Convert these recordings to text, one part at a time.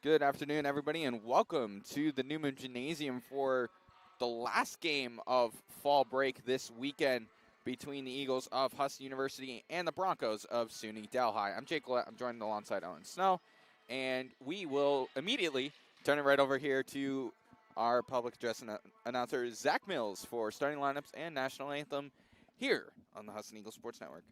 Good afternoon, everybody, and welcome to the Newman Gymnasium for the last game of fall break this weekend between the Eagles of Husson University and the Broncos of SUNY Delhi. I'm Jake Lett. I'm joined alongside Owen Snow, and we will immediately turn it right over here to our public address announcer, Zach Mills, for starting lineups and national anthem here on the Husson Eagles Sports Network.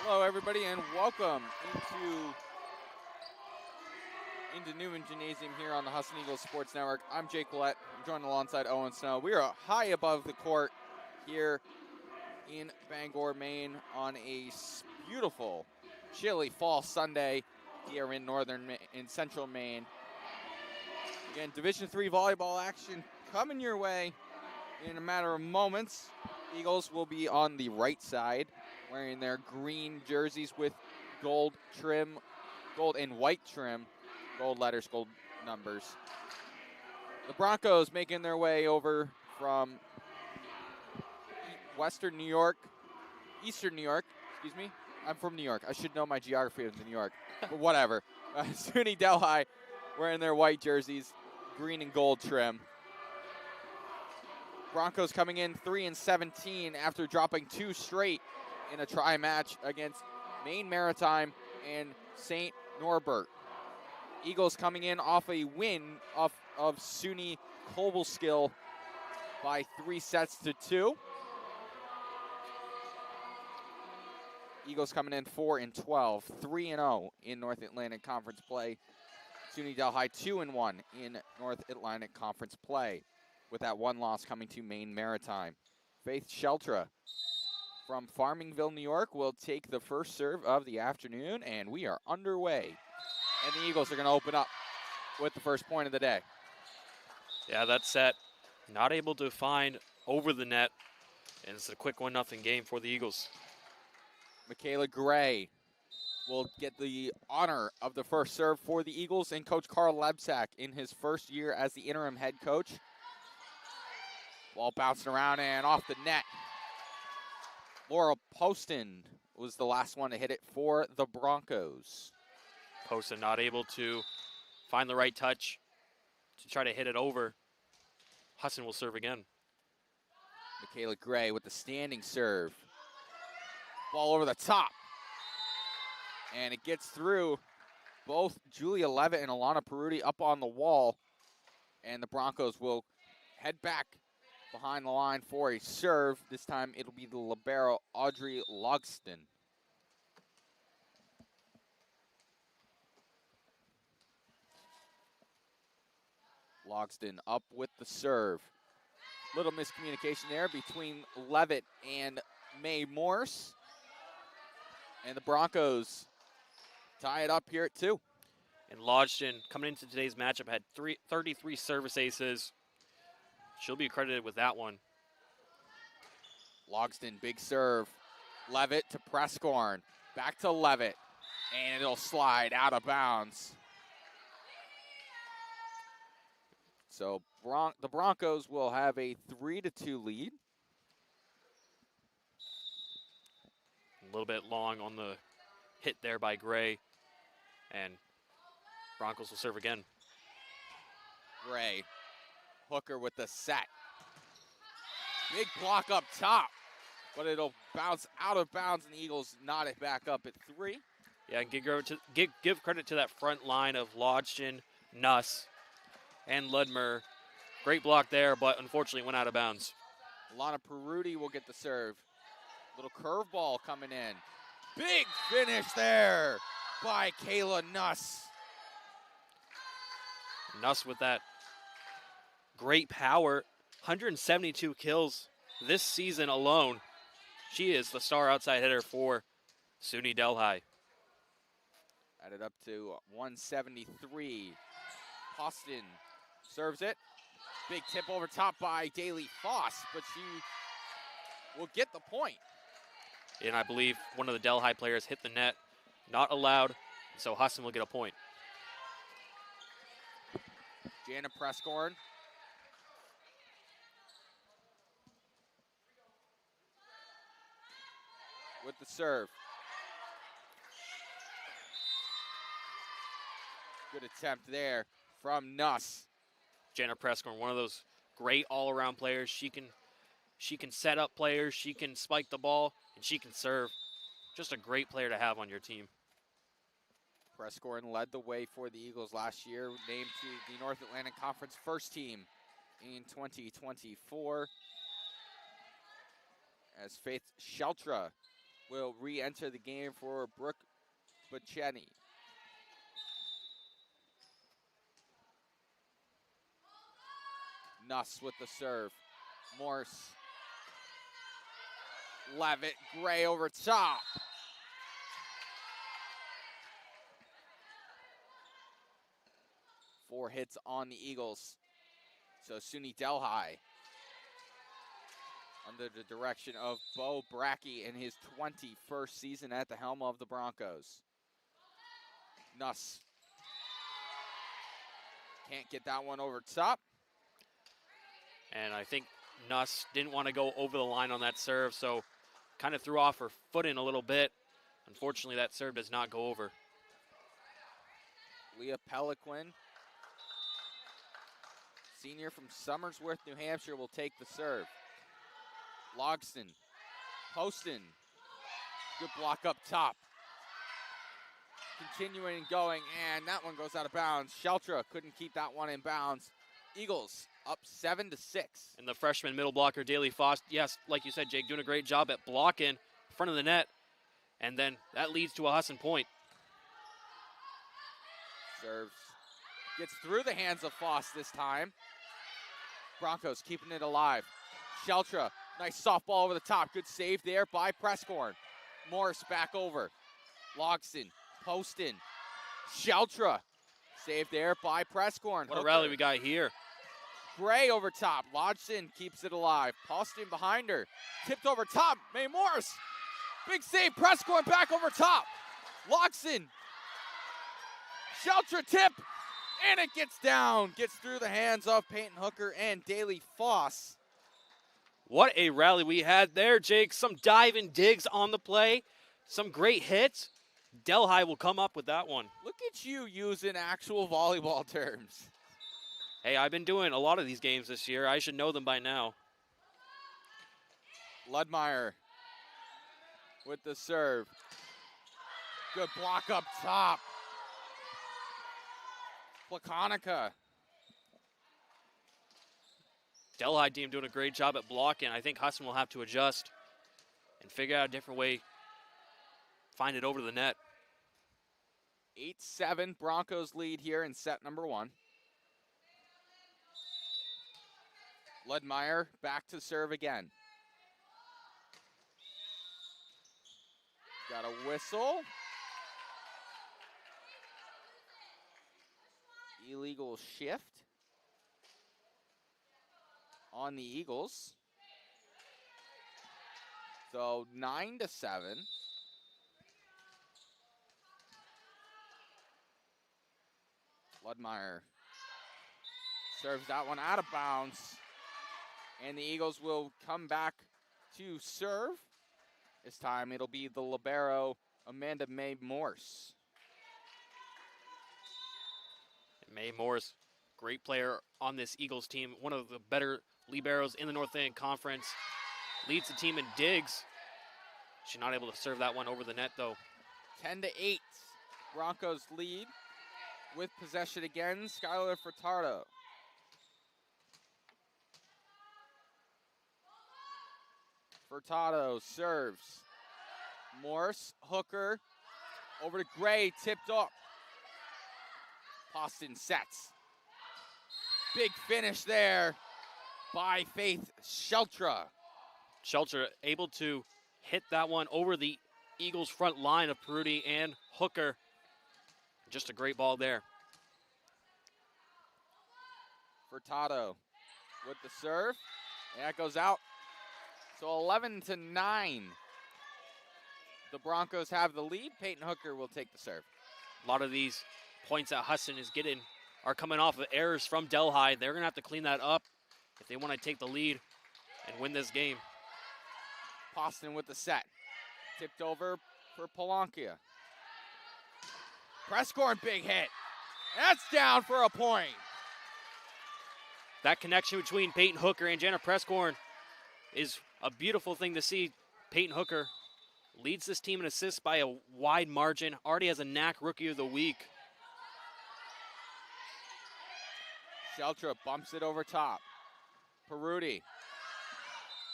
Hello, everybody, and welcome into Newman Gymnasium here on the Husson Eagles Sports Network. I'm Jake Lett. I'm joined alongside Owen Snow. We are high above the court here in Bangor, Maine, on a beautiful, chilly fall Sunday here in central Maine. Again, Division III volleyball action coming your way in a matter of moments. Eagles will be on the right side, wearing their green jerseys with gold and white trim, gold letters, gold numbers. The Broncos making their way over from Eastern New York. I'm from New York. I should know my geography of New York, but whatever. SUNY Delhi wearing their white jerseys, green and gold trim. Broncos coming in 3-17 after dropping 2 straight in a try match against Maine Maritime and St. Norbert. Eagles coming in off a win of SUNY Cobleskill by 3-2. Eagles coming in 4-12, 3-0 in North Atlantic Conference play. SUNY Delhi 2-1 in North Atlantic Conference play, with that one loss coming to Maine Maritime. Faith Sheltra from Farmingville, New York, will take the first serve of the afternoon, and we are underway. And the Eagles are going to open up with the first point of the day. Yeah, that set, not able to find over the net, and it's a quick 1-0 game for the Eagles. Michaela Gray will get the honor of the first serve for the Eagles, and Coach Carl Lebsack in his first year as the interim head coach. Ball bouncing around and off the net. Laura Poston was the last one to hit it for the Broncos. Poston not able to find the right touch to try to hit it over. Husson will serve again. Michaela Gray with the standing serve. Ball over the top. And it gets through both Julia Levitt and Alana Peruti up on the wall. And the Broncos will head back behind the line for a serve. This time it'll be the libero, Audrey Logston. Logston up with the serve. Little miscommunication there between Levitt and Mae Morse. And the Broncos tie it up here at 2. And Logston, coming into today's matchup, had 33 service aces. She'll be credited with that one. Logston, big serve. Levitt to Prescorn. Back to Levitt. And it'll slide out of bounds. So the Broncos will have a 3-2 lead. A little bit long on the hit there by Gray. And Broncos will serve again. Gray, hooker with the set. Big block up top, but it'll bounce out of bounds, and the Eagles knot it back up at 3. Yeah, and give credit to that front line of Logston, Nuss, and Ludmer. Great block there, but unfortunately went out of bounds. Alana Peruti will get the serve. Little curveball coming in. Big finish there by Kayla Nuss. Nuss with that great power. 172 kills this season alone. She is the star outside hitter for SUNY Delhi. Added up to 173. Poston serves it. Big tip over top by Daly Foss, but she will get the point. And I believe one of the Delhi players hit the net. Not allowed, so Husson will get a point. Jana Prescorn. With the serve. Good attempt there from Nuss. Jana Prescorn, one of those great all-around players. She can set up players, she can spike the ball, and she can serve. Just a great player to have on your team. Prescorn led the way for the Eagles last year, named to the North Atlantic Conference first team in 2024. As Faith Sheltra will re-enter the game for Brooke Bacchini. Nuss with the serve. Morse. Levitt, Gray over top. Four hits on the Eagles. So SUNY Delhi, under the direction of Bo Brackey in his 21st season at the helm of the Broncos. Nuss can't get that one over top. And I think Nuss didn't want to go over the line on that serve, so kind of threw off her footing a little bit. Unfortunately, that serve does not go over. Leah Peliquin, senior from Somersworth, New Hampshire, will take the serve. Logston, Poston, good block up top. Continuing going, and that one goes out of bounds. Sheltra couldn't keep that one in bounds. Eagles up 7-6. And the freshman middle blocker, Daly Foss, yes, like you said, Jake, doing a great job at blocking in front of the net. And then that leads to a Husson point. Serves. Gets through the hands of Foss this time. Broncos keeping it alive. Sheltra, nice softball over the top. Good save there by Prescorn. Morris back over. Logston, Poston. Sheltra, save there by Prescorn. What a rally we got here. Gray over top. Lodgson keeps it alive. Poston behind her. Tipped over top. May Morris. Big save. Prescorn back over top. Loxton. Sheltra tip. And it gets down. Gets through the hands of Peyton Hooker and Daly Foss. What a rally we had there, Jake. Some dive and digs on the play. Some great hits. Delhi will come up with that one. Look at you using actual volleyball terms. Hey, I've been doing a lot of these games this year. I should know them by now. Ludmeyer with the serve. Good block up top. Plakanica. Delhi team doing a great job at blocking. I think Husson will have to adjust and figure out a different way, find it over to the net. 8-7 Broncos lead here in set number 1. Ludmeyer back to serve again. Got a whistle. Illegal shift on the Eagles. So 9-7. Ludmeyer serves that one out of bounds. And the Eagles will come back to serve. This time it'll be the libero, Amanda May Morse. May Morris, great player on this Eagles team. One of the better liberos in the North Atlantic Conference. Leads the team in digs. She's not able to serve that one over the net, though. 10-8. Broncos lead with possession again. Skylar Furtado. Furtado serves. Morse, Hooker, over to Gray, tipped up. Poston sets. Big finish there by Faith Sheltra. Sheltra able to hit that one over the Eagles front line of Peruti and Hooker. Just a great ball there. Furtado with the serve. And that goes out. So 11-9. The Broncos have the lead. Peyton Hooker will take the serve. A lot of these points that Husson is getting are coming off of errors from Delhi. They're going to have to clean that up if they want to take the lead and win this game. Poston with the set. Tipped over for Polankia. Prescorn, big hit. That's down for a point. That connection between Peyton Hooker and Jana Prescorn is a beautiful thing to see. Peyton Hooker leads this team in assists by a wide margin. Already has a NAC Rookie of the Week. Sheltra bumps it over top. Peruti.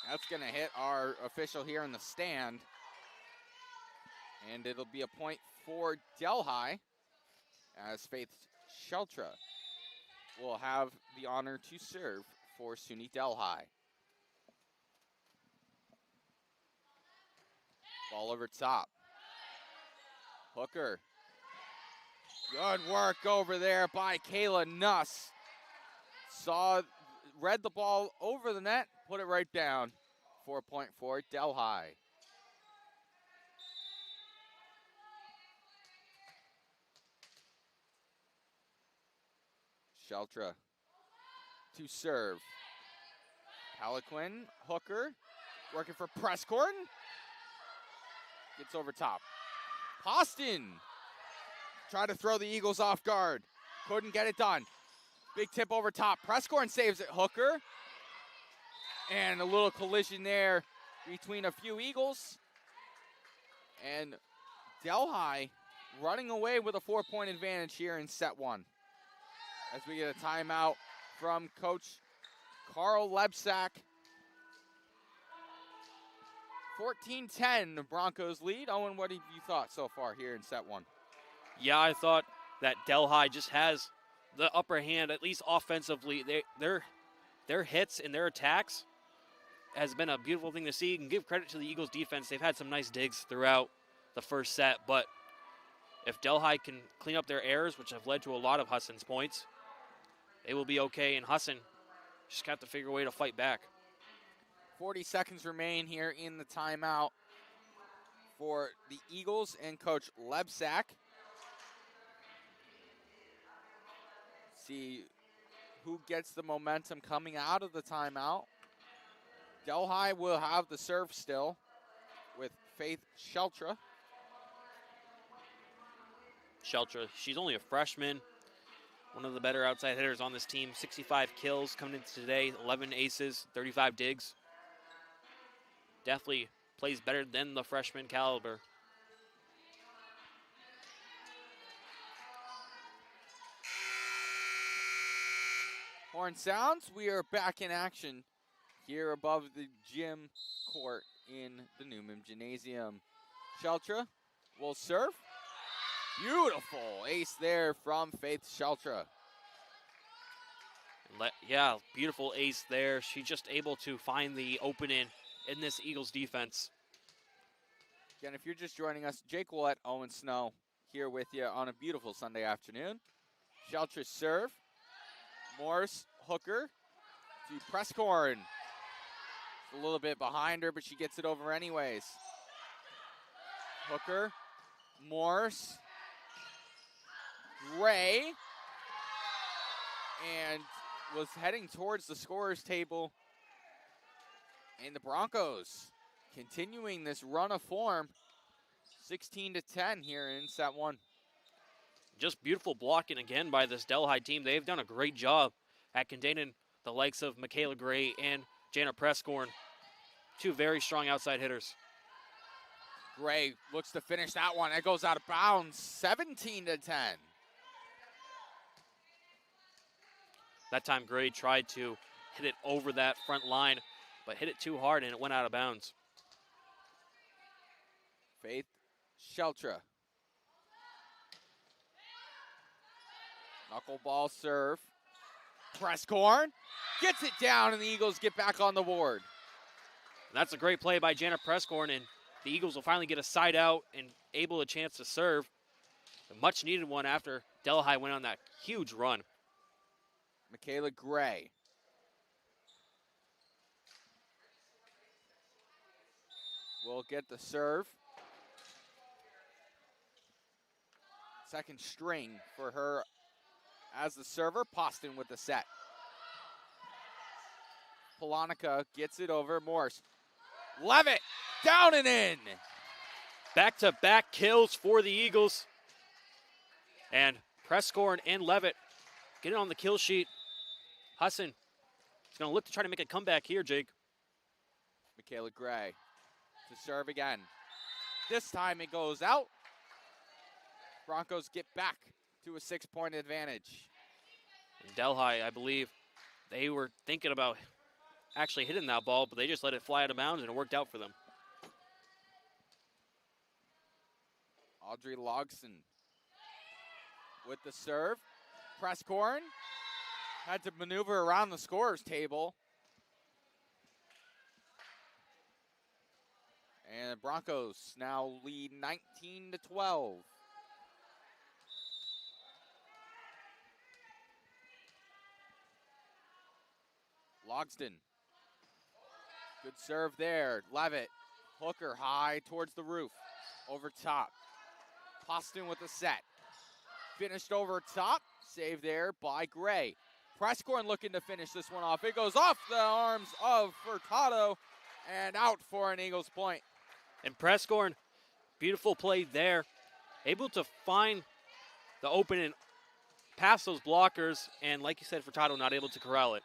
That's going to hit our official here in the stand. And it'll be a point for Delhi as Faith Sheltra will have the honor to serve for SUNY Delhi. Ball over top. Hooker. Good work over there by Kayla Nuss. Read the ball over the net, put it right down. 4 point for Delhi. Sheltra to serve. Palaquin, Hooker, working for Prescorn. Gets over top. Poston tried to throw the Eagles off guard. Couldn't get it done. Big tip over top. Prescorn saves it. Hooker. And a little collision there between a few Eagles. And Delhi running away with a 4-point advantage here in set 1. As we get a timeout from Coach Carl Lebsack 14-10, the Broncos lead. Owen, what have you thought so far here in set one? Yeah, I thought that Delhi just has the upper hand, at least offensively. Their hits and their attacks has been a beautiful thing to see. You can give credit to the Eagles defense. They've had some nice digs throughout the first set, but if Delhi can clean up their errors, which have led to a lot of Husson's points, they will be okay, and Husson just got to figure a way to fight back. 40 seconds remain here in the timeout for the Eagles and Coach Lebsack. See who gets the momentum coming out of the timeout. Delhi will have the serve still with Faith Sheltra. Sheltra, she's only a freshman, one of the better outside hitters on this team. 65 kills coming into today, 11 aces, 35 digs. Definitely plays better than the freshman caliber. Horn sounds, we are back in action here above the gym court in the Newman Gymnasium. Sheltra will serve. Beautiful ace there from Faith Sheltra. Yeah, beautiful ace there. She's just able to find the opening in this Eagles defense. Again, if you're just joining us, Jake Willett, Owen Snow here with you on a beautiful Sunday afternoon. Sheltra serve. Morris hooker to Presscorn. A little bit behind her, but she gets it over anyways. Hooker, Morse, Gray, and was heading towards the scorer's table. And the Broncos continuing this run of form, 16-10 here in set one. Just beautiful blocking again by this Delhi team. They've done a great job at containing the likes of Michaela Gray and Jana Presscorn, two very strong outside hitters. Gray looks to finish that one. It goes out of bounds, 17-10. That time Gray tried to hit it over that front line, but hit it too hard and it went out of bounds. Faith Sheltra. Knuckleball serve. Presscorn gets it down, and the Eagles get back on the board. And that's a great play by Jana Presscorn, and the Eagles will finally get a side out and able a chance to serve. A much needed one after Delhi went on that huge run. Michaela Gray. Will get the serve. Second string for her as the server. Poston with the set. Polonica gets it over. Morse. Levitt down and in. Back-to-back kills for the Eagles. And Presscorn and Levitt get it on the kill sheet. Husson is going to look to try to make a comeback here, Jake. Michaela Gray to serve again. This time it goes out. Broncos get back to a 6-point advantage. And Delhi, I believe, they were thinking about actually hitting that ball, but they just let it fly out of bounds, and it worked out for them. Audrey Logston with the serve. Presscorn had to maneuver around the scorer's table. And the Broncos now lead 19-12. Logston. Good serve there. Levitt. Hooker high towards the roof. Over top. Poston with the set. Finished over top. Saved there by Gray. Presscorn looking to finish this one off. It goes off the arms of Furtado and out for an Eagles point. And Presscorn, beautiful play there. Able to find the opening past those blockers, and like you said, Furtado not able to corral it.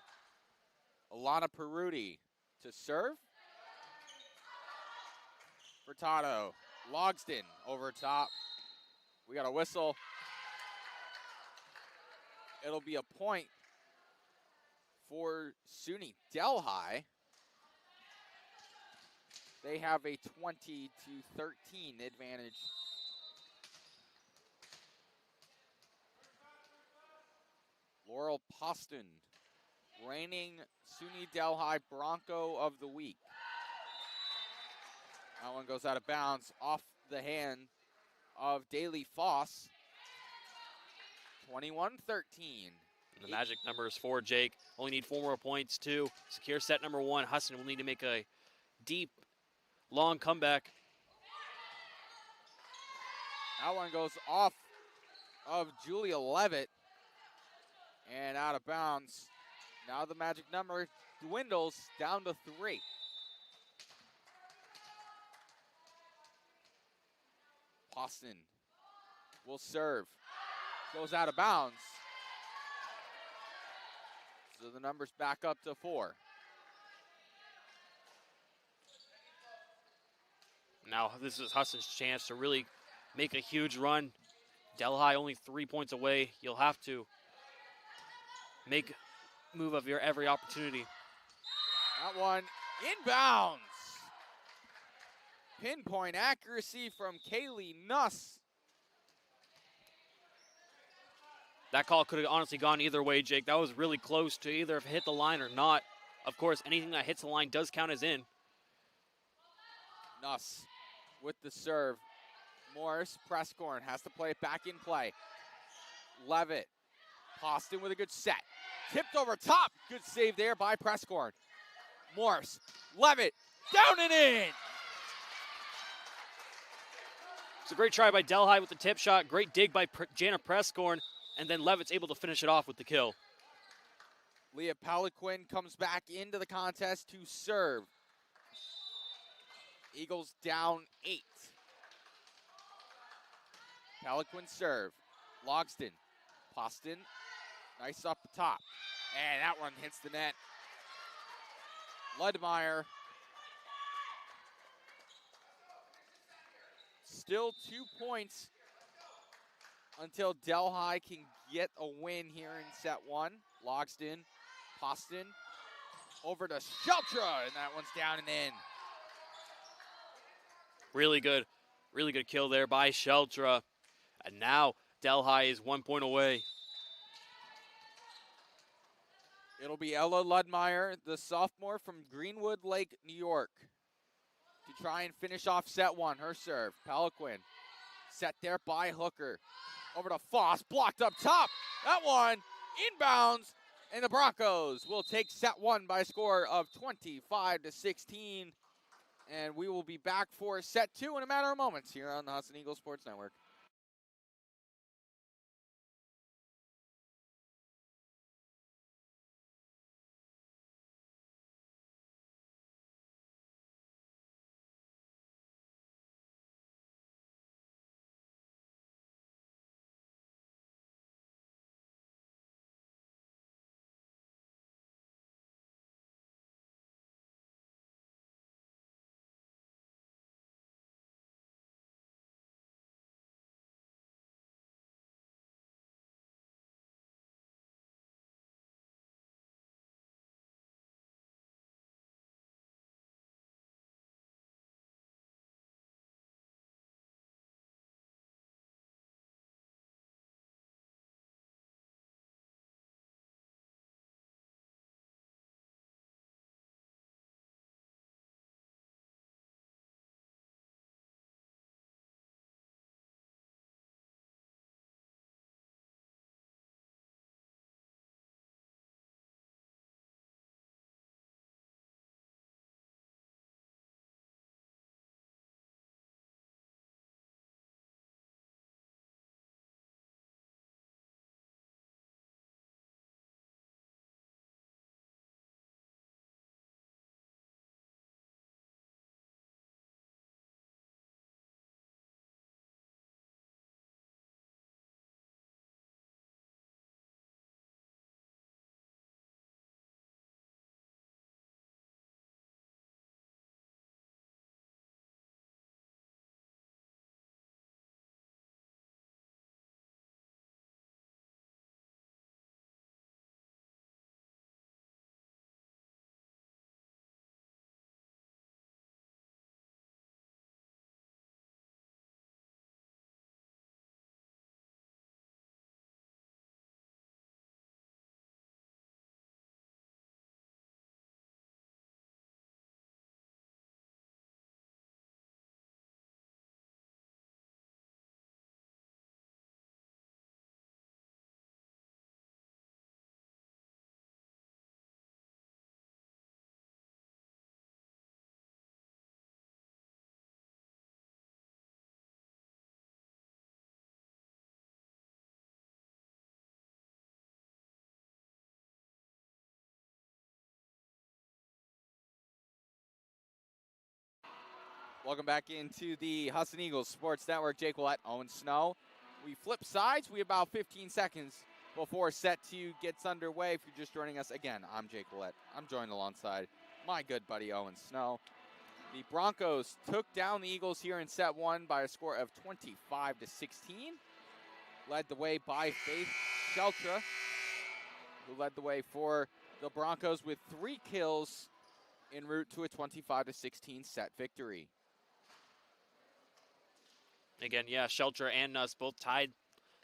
Alana Peruti to serve. Furtado. Logston over top. We got a whistle. It'll be a point for SUNY Delhi. They have a 20-13 advantage. Laurel Poston, reigning SUNY Delhi Bronco of the Week. That one goes out of bounds off the hand of Daly Foss. 21-13. The magic number is 4, Jake. Only need 4 more points to secure set number 1. Husson will need to make a deep, long comeback. That one goes off of Julia Levitt and out of bounds. Now the magic number dwindles down to 3. Poston will serve. Goes out of bounds. So the number's back up to 4. Now this is Husson's chance to really make a huge run. Delhi only 3 points away. You'll have to make move of your every opportunity. That one inbounds. Pinpoint accuracy from Kaylee Nuss. That call could have honestly gone either way, Jake. That was really close to either if it hit the line or not. Of course, anything that hits the line does count as in. Nuss with the serve. Morris, Prescorn has to play it back in play. Levitt, Poston with a good set. Tipped over top. Good save there by Prescorn. Morris, Levitt, down and in. It's a great try by Delhi with the tip shot. Great dig by Jana Prescorn. And then Levitt's able to finish it off with the kill. Leah Peliquin comes back into the contest to serve. Eagles down 8. Peliquin serve. Logston. Poston. Nice up the top. And that one hits the net. Ludmeyer. Still 2 points until Delhi can get a win here in set 1. Logston, Poston, over to Sheltra, and that one's down and in. Really good kill there by Sheltra. And now Delhi is 1 point away. It'll be Ella Ludmeyer, the sophomore from Greenwood Lake, New York, to try and finish off set 1. Her serve, Peliquin, set there by Hooker. Over to Foss, blocked up top. That one inbounds, and the Broncos will take set 1 by a score of 25-16. And we will be back for set 2 in a matter of moments here on the Husson Eagles Sports Network. Welcome back into the Husson Eagles Sports Network. Jake Willett, Owen Snow. We flip sides. We have about 15 seconds before set 2 gets underway. If you're just joining us, again, I'm Jake Willett. I'm joined alongside my good buddy Owen Snow. The Broncos took down the Eagles here in set 1 by a score of 25-16. Led the way by Faith Sheltra, who led the way for the Broncos with 3 kills en route to a 25-16 set victory. Again, yeah, Shelter and Nuss both tied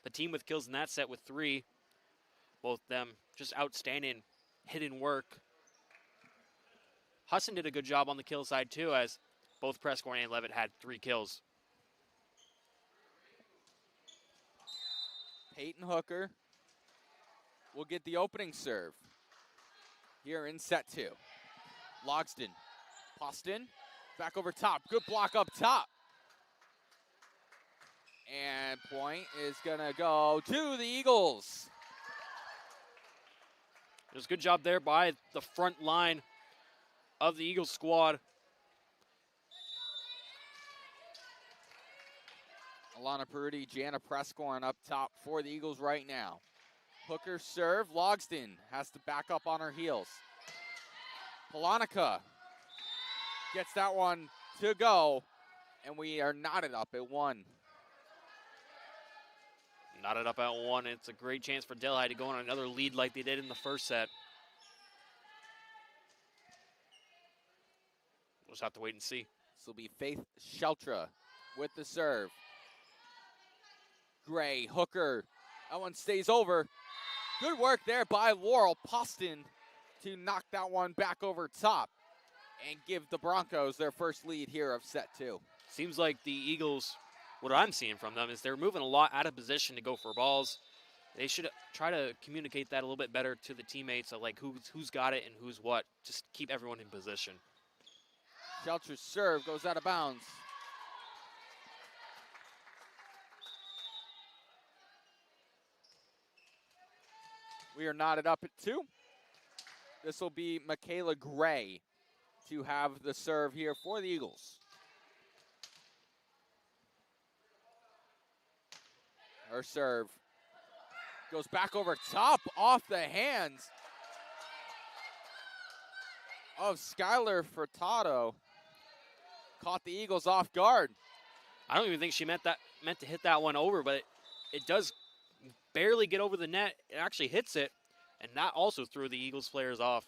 the team with kills in that set with 3. Both them just outstanding hidden work. Husson did a good job on the kill side too, as both Prescorn and Levitt had 3 kills. Peyton Hooker will get the opening serve here in set 2. Logston, Poston, back over top. Good block up top. And point is going to go to the Eagles. It was a good job there by the front line of the Eagles squad. Alana Peruti, Jana Prescorn up top for the Eagles right now. Hooker serve. Logston has to back up on her heels. Polonica gets that one to go, and we are knotted up at 1. Knotted up at 1. It's a great chance for Delhi to go on another lead like they did in the first set. We'll just have to wait and see. This will be Faith Sheltra with the serve. Gray, Hooker, that one stays over. Good work there by Laurel Poston to knock that one back over top and give the Broncos their first lead here of set 2. Seems like the Eagles, what I'm seeing from them is they're moving a lot out of position to go for balls. They should try to communicate that a little bit better to the teammates of like who's got it and who's what. Just keep everyone in position. Shelter's serve goes out of bounds. We are knotted up at 2. This will be Michaela Gray to have the serve here for the Eagles. Her serve goes back over top off the hands of Skylar Furtado. Caught the Eagles off guard. I don't even think she meant to hit that one over, but it does barely get over the net. It actually hits it, and that also threw the Eagles players off.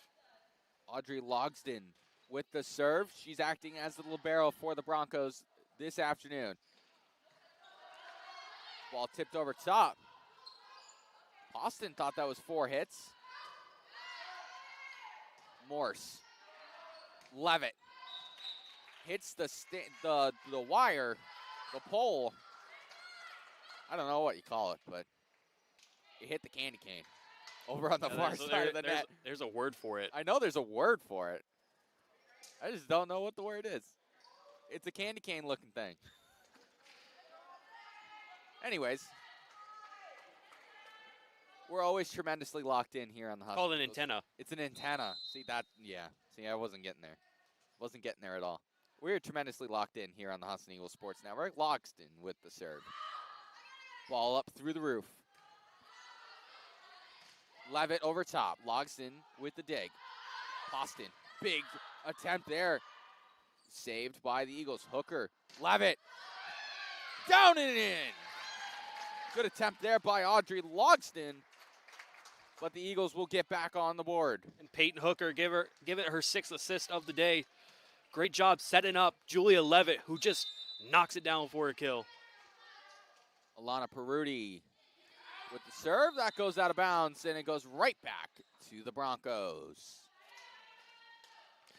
Audrey Logston with the serve. She's acting as the libero for the Broncos this afternoon. Ball tipped over top. Austin thought that was 4 hits. Morse. Levitt hits the wire, the pole. I don't know what you call it, but it hit the candy cane over on the far side of the net. There's a word for it. I know there's a word for it. I just don't know what the word is. It's a candy cane looking thing. Anyways, we're always tremendously locked in here on the Husson. Called an antenna. It's an antenna. See that? Yeah. See, I wasn't getting there. Wasn't getting there at all. We're tremendously locked in here on the Husson Eagles Sports Network. Logston with the serve. Ball up through the roof. Levitt over top. Logston with the dig. Poston. Big attempt there. Saved by the Eagles. Hooker. Levitt. Down and in. Good attempt there by Audrey Logston. But the Eagles will get back on the board. And Peyton Hooker give it her 6th assist of the day. Great job setting up Julia Levitt, who just knocks it down for a kill. Alana Peruti with the serve. That goes out of bounds, and it goes right back to the Broncos.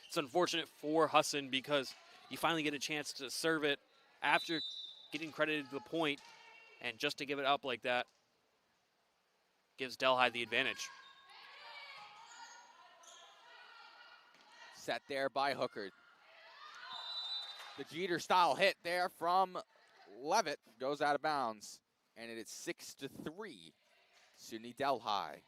It's unfortunate for Husson because you finally get a chance to serve it after getting credited the point, and just to give it up like that gives Delhi the advantage. Set there by Hooker. The Jeter-style hit there from Levitt goes out of bounds, and it is 6-3, SUNY Delhi.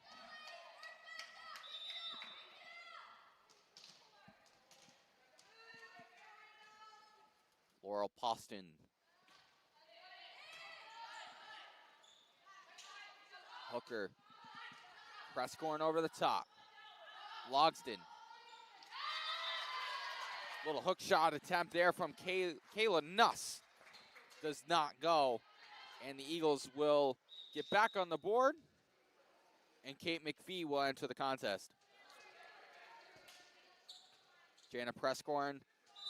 Laurel Poston. Hooker. Prescorn over the top. Logsdon. Little hook shot attempt there from Kayla Nuss. Does not go. And the Eagles will get back on the board. And Kate McPhee will enter the contest. Jana Prescorn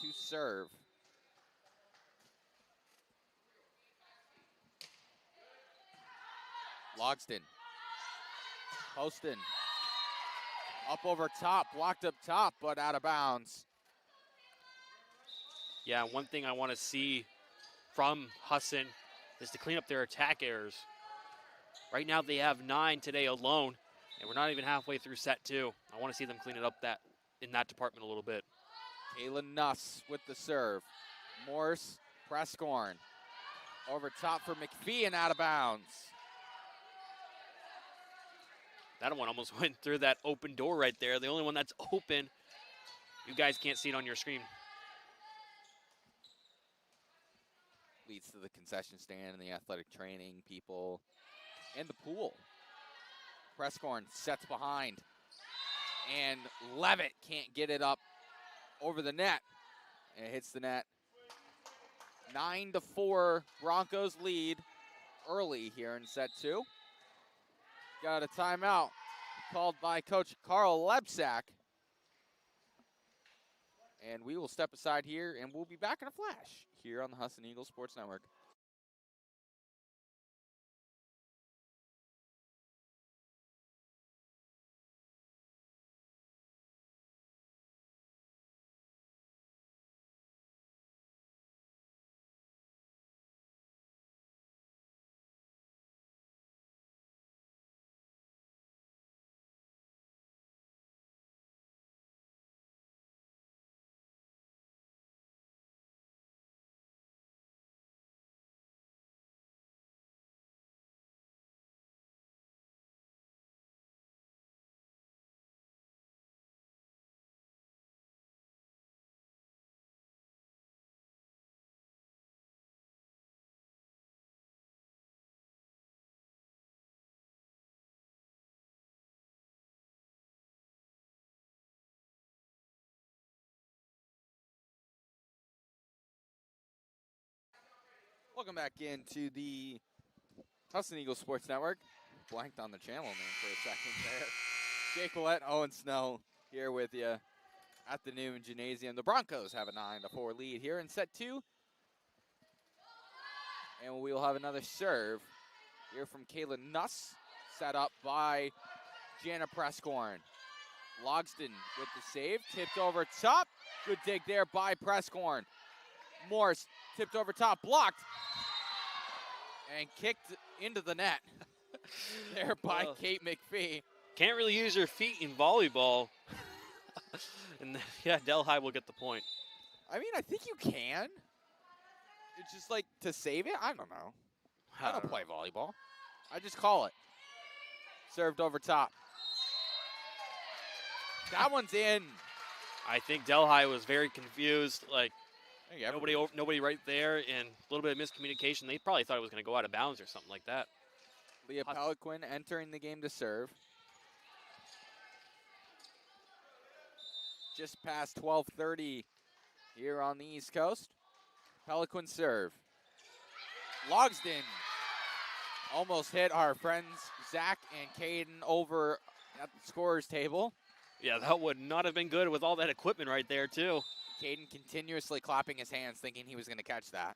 to serve. Logsdon. Poston. Up over top, blocked up top, but out of bounds. Yeah, one thing I want to see from Husson is to clean up their attack errors. Right now they have 9 today alone, and we're not even halfway through set 2. I want to see them clean it up in that department a little bit. Kayla Nuss with the serve. Morse, Prescorn. Over top for McPhee and out of bounds. That one almost went through that open door right there. The only one that's open. You guys can't see it on your screen. Leads to the concession stand and the athletic training people and the pool. Prescorn sets behind. And Levitt can't get it up over the net. And it hits the net. 9-4 Broncos lead early here in set 2. Got a timeout called by Coach Carl Lebsack. And we will step aside here, and we'll be back in a flash here on the Husson Eagles Sports Network. Welcome back into the Husson Eagles Sports Network. Blanked on the channel name for a second there. Jake Willett, Owen Snow here with you at the Newman Gymnasium. The Broncos have a 9-4 lead here in set 2. And we will have another serve here from Kayla Nuss, set up by Jana Prescorn. Logsdon with the save, tipped over top. Good dig there by Prescorn. Morse tipped over top, blocked, and kicked into the net there by Kate McPhee. Can't really use your feet in volleyball. And yeah, Delhi will get the point. I mean, I think you can. It's just like to save it. I don't know. I don't play volleyball. I just call it. Served over top. That one's in. I think Delhi was very confused. Like nobody right there, and a little bit of miscommunication. They probably thought it was going to go out of bounds or something like that. Leah Peliquin entering the game to serve. Just past 12:30 here on the East Coast. Peliquin serve. Logsdon almost hit our friends Zach and Caden over at the scorer's table. Yeah, that would not have been good with all that equipment right there, too. Caden continuously clapping his hands, thinking he was going to catch that.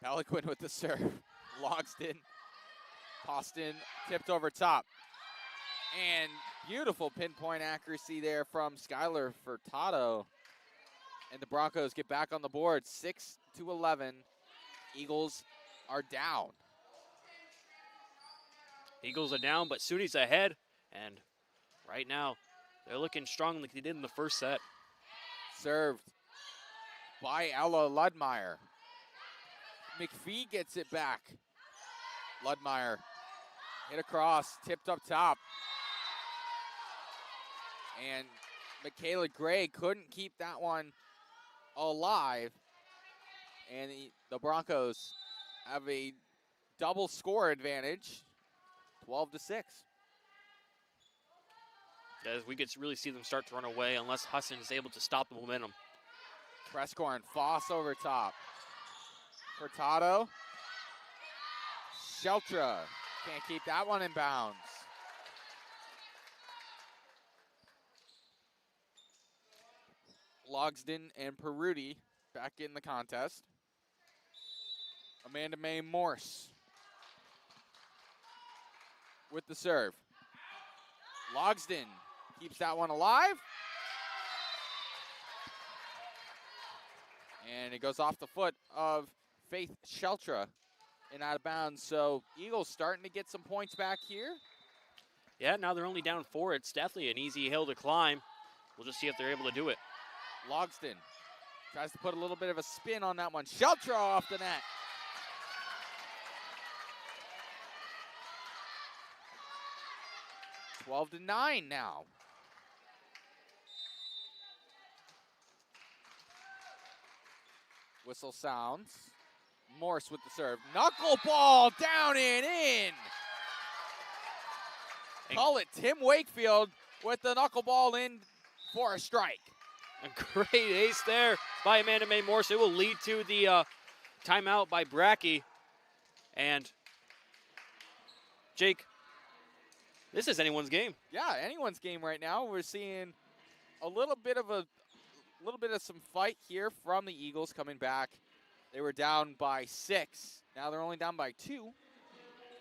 Peliquin with the serve. Logsdon. Poston tipped over top. And beautiful pinpoint accuracy there from Skylar Furtado. And the Broncos get back on the board, 6-11. Eagles are down. Eagles are down, but SUNY's ahead. And right now, they're looking strong like they did in the first set. Served by Ella Ludmeyer. McPhee gets it back. Ludmeyer hit across, tipped up top. And Michaela Gray couldn't keep that one alive. And the Broncos have a double score advantage, 12-6. As we could really see them start to run away unless Husson is able to stop the momentum. Prescorn, Foss over top. Furtado. Sheltra can't keep that one in bounds. Logsdon and Peruti back in the contest. Amanda Mae Morse with the serve. Logsdon keeps that one alive. And it goes off the foot of Faith Sheltra and out of bounds. So Eagles starting to get some points back here. Yeah, now they're only down 4. It's definitely an easy hill to climb. We'll just see if they're able to do it. Logsdon tries to put a little bit of a spin on that one. Sheltra off the net. It's 12-9 now. Whistle sounds. Morse with the serve. Knuckleball down and in. Call it Tim Wakefield with the knuckleball in for a strike. A great ace there by Amanda Mae Morse. It will lead to the timeout by Brackey. And Jake, this is anyone's game. Yeah, anyone's game right now. We're seeing a little bit of some fight here from the Eagles coming back. They were down by 6. Now they're only down by 2,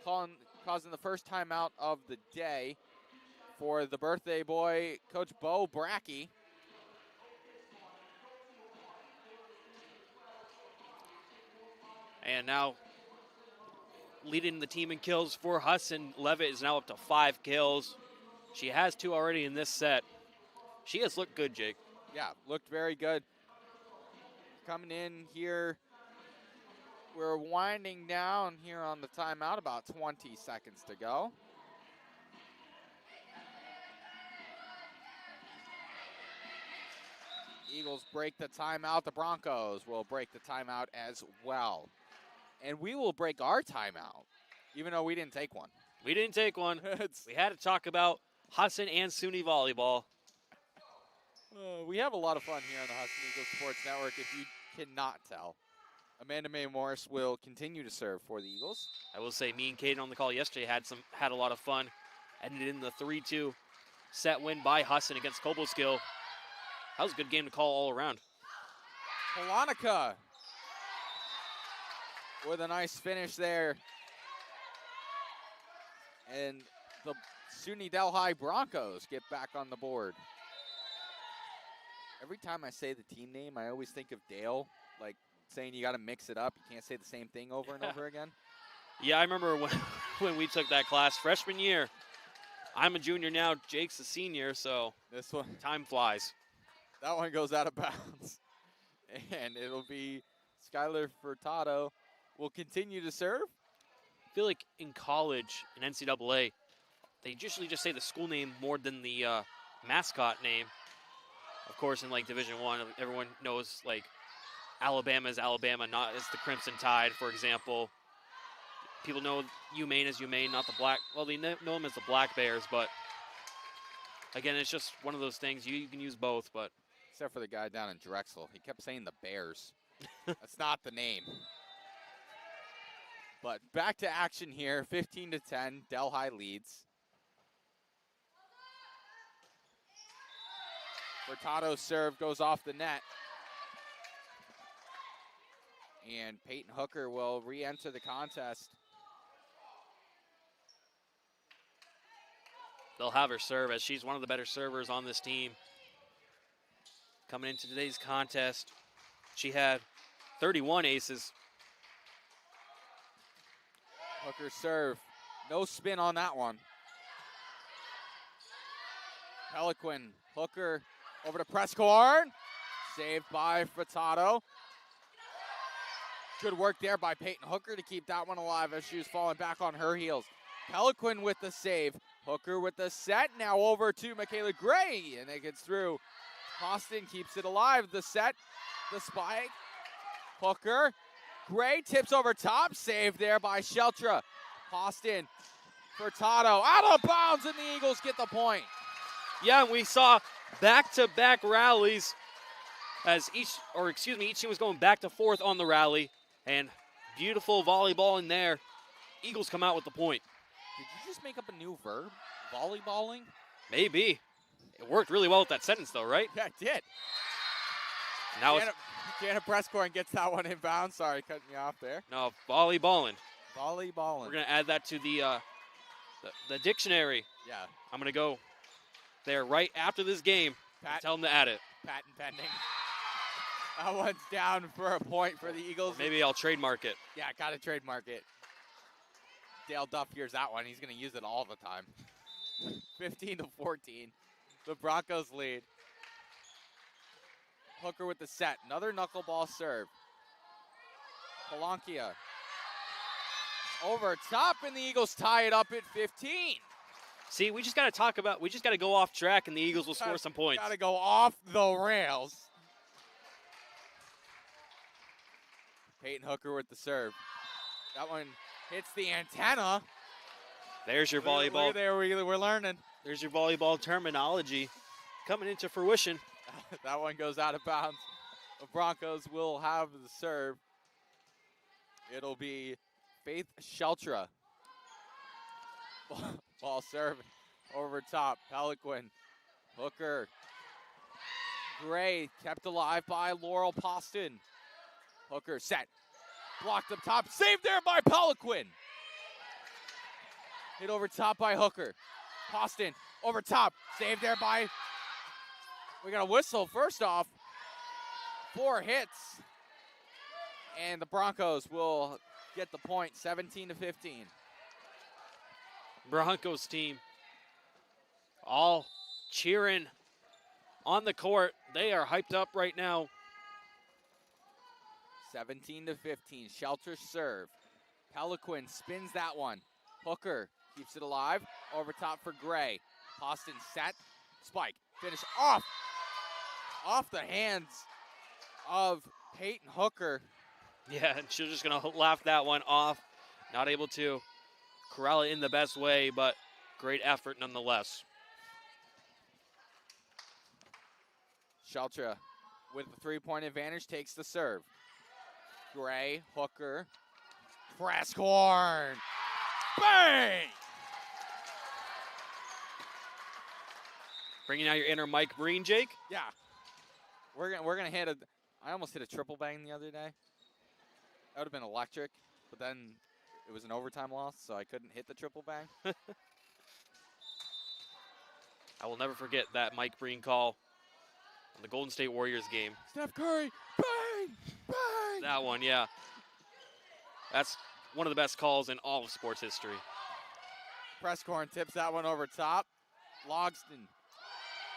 causing the first timeout of the day for the birthday boy, Coach Bo Brackey. And now leading the team in kills for Husson. Levitt is now up to 5 kills. She has 2 already in this set. She has looked good, Jake. Yeah, looked very good. Coming in here, we're winding down here on the timeout, about 20 seconds to go. Eagles break the timeout. The Broncos will break the timeout as well. And we will break our timeout, even though we didn't take one. We didn't take one. We had to talk about Husson and SUNY volleyball. We have a lot of fun here on the Husson Eagles Sports Network, if you cannot tell. Amanda Mae Morris will continue to serve for the Eagles. I will say, me and Caden on the call yesterday had a lot of fun. Ended in the 3-2 set win by Husson against Cobleskill. That was a good game to call all around. Polonica with a nice finish there. And the SUNY Delhi Broncos get back on the board. Every time I say the team name, I always think of Dale, like saying you got to mix it up. You can't say the same thing over and over again. Yeah, I remember when we took that class freshman year. I'm a junior now. Jake's a senior, so this one, time flies. That one goes out of bounds. And it'll be Skylar Furtado will continue to serve. I feel like in college, in NCAA, they usually just say the school name more than the mascot name. Of course, in like Division I, everyone knows like Alabama is Alabama, not as the Crimson Tide, for example. People know UMaine as UMaine, not the Black. Well, they know them as the Black Bears, but again, it's just one of those things. You can use both, but except for the guy down in Drexel, he kept saying the Bears. That's not the name. But back to action here, 15-10, Delhi leads. Furtado's serve goes off the net. And Peyton Hooker will re-enter the contest. They'll have her serve as she's one of the better servers on this team. Coming into today's contest, she had 31 aces. Hooker serve. No spin on that one. Peliquin. Hooker over to Prescorn. Saved by Furtado. Good work there by Peyton Hooker to keep that one alive as she was falling back on her heels. Peliquin with the save. Hooker with the set. Now over to Michaela Gray, and it gets through. Austin keeps it alive. The set, the spike, Hooker. Gray tips over top. Saved there by Sheltra. Austin. Furtado. Out of bounds, and the Eagles get the point. Yeah, and we saw back-to-back rallies as each team was going back to forth on the rally. And beautiful volleyball in there. Eagles come out with the point. Did you just make up a new verb? Volleyballing? Maybe. It worked really well with that sentence, though, right? Yeah, it did. Now Janet Prescorn gets that one in bounds. Sorry, cutting you off there. No, volleyballing. Volleyballing. We're going to add that to the dictionary. Yeah. I'm going to go there right after this game and tell them to add it. Patent pending. That one's down for a point for the Eagles. Or maybe I'll trademark it. Yeah, got to trademark it. Dale Duff hears that one. He's going to use it all the time. 15-14. The Broncos lead. Hooker with the set. Another knuckleball serve. Palankia. Over top, and the Eagles tie it up at 15. See, we just got to go off track, and the Eagles will score some points. Got to go off the rails. Peyton Hooker with the serve. That one hits the antenna. There's your volleyball. We're learning. There's your volleyball terminology coming into fruition. That one goes out of bounds. The Broncos will have the serve. It'll be Faith Sheltra. Ball serve over top. Peliquin. Hooker. Gray kept alive by Laurel Poston. Hooker set. Blocked up top. Saved there by Peliquin. Hit over top by Hooker. Poston over top. Saved there by... We got a whistle first off. 4 hits. And the Broncos will get the point, 17-15. Broncos team all cheering on the court. They are hyped up right now. 17-15. Shelter serve. Peliquin spins that one. Hooker keeps it alive. Over top for Gray. Poston set. Spike. Finish off. Off the hands of Peyton Hooker. Yeah, and she's just going to laugh that one off. Not able to corral it in the best way, but great effort nonetheless. Sheltra with the 3-point advantage takes the serve. Gray, Hooker, Prescorn. Bang! Bringing out your inner Mike Breen, Jake. Yeah. We're gonna hit a. I almost hit a triple bang the other day. That would have been electric, but then it was an overtime loss, so I couldn't hit the triple bang. I will never forget that Mike Breen call on the Golden State Warriors game. Steph Curry, bang, bang. That one, yeah. That's one of the best calls in all of sports history. Prescorn tips that one over top. Logston,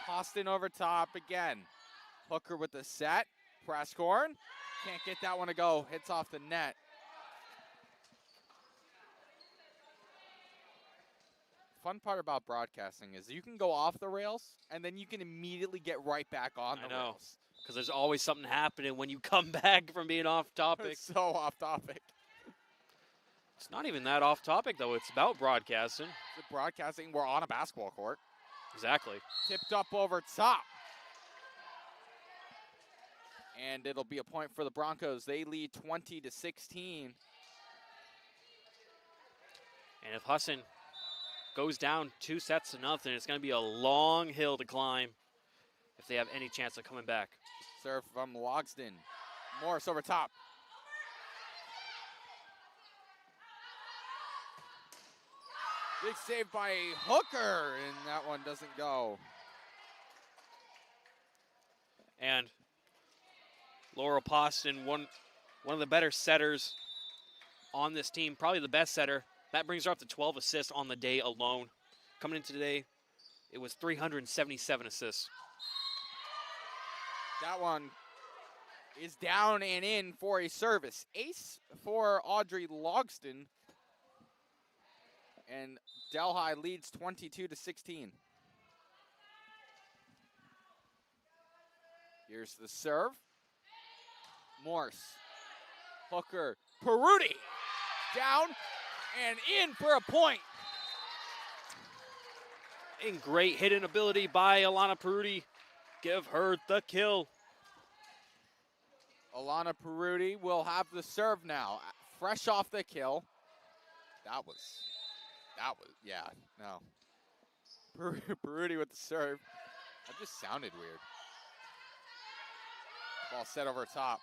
Poston over top again. Hooker with the set. Prescorn can't get that one to go. Hits off the net. Fun part about broadcasting is you can go off the rails and then you can immediately get right back on the rails. Because there's always something happening when you come back from being off topic. It's so off topic. It's not even that off topic, though. It's about broadcasting. The broadcasting, we're on a basketball court. Exactly. Tipped up over top. And it'll be a point for the Broncos. They lead 20-16. And if Husson goes down 2-0, it's going to be a long hill to climb if they have any chance of coming back. Serve from Logston. Morris over top. Big save by Hooker, and that one doesn't go. And Laurel Poston, one of the better setters on this team, probably the best setter. That brings her up to 12 assists on the day alone. Coming into today, it was 377 assists. That one is down and in for a service. Ace for Audrey Logston. And Delhi leads 22-16. Here's the serve. Morse Hooker, Peruti, down and in for a point. And great hidden ability by Alana Peruti. Give her the kill. Alana Peruti will have the serve now. Fresh off the kill. That was, yeah, no. Peruti with the serve. That just sounded weird. Ball set over top.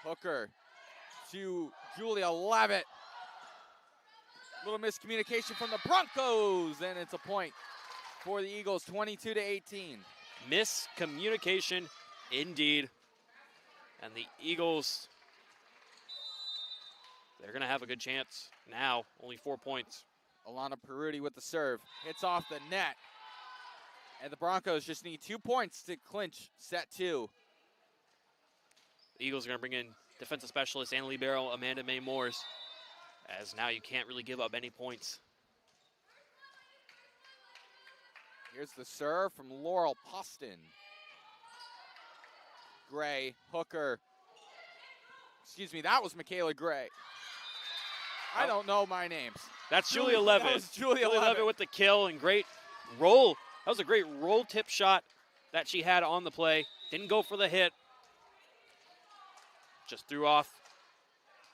Hooker to Julia Levitt. Little miscommunication from the Broncos, and it's a point for the Eagles, 22-18. Miscommunication indeed. And the Eagles, they're going to have a good chance now. Only 4 points. Alana Peruti with the serve. Hits off the net. And the Broncos just need 2 points to clinch set 2. The Eagles are going to bring in defensive specialist and libero Amanda Mae Moores, as now you can't really give up any points. Here's the serve from Laurel Poston. Gray, Hooker. Excuse me, that was Michaela Gray. I don't know my names. That's Julia Levitt. That was Julia Levitt with the kill and great roll. That was a great roll tip shot that she had on the play. Didn't go for the hit. Just threw off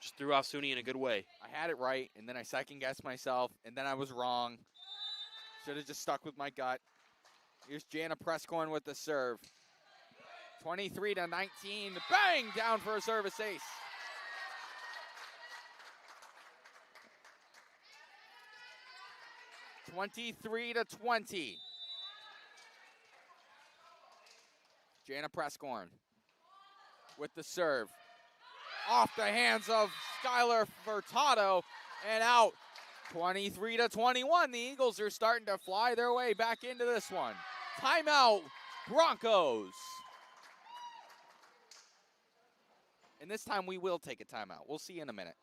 SUNY in a good way. I had it right, and then I second-guessed myself, and then I was wrong. Should have just stuck with my gut. Here's Jana Prescorn with the serve. 23-19. Bang! Down for a service ace. (23-20). Jana Prescorn with the serve. Off the hands of Skylar Furtado and out. 23-21. The Eagles are starting to fly their way back into this one. Timeout, Broncos. And this time we will take a timeout. We'll see you in a minute.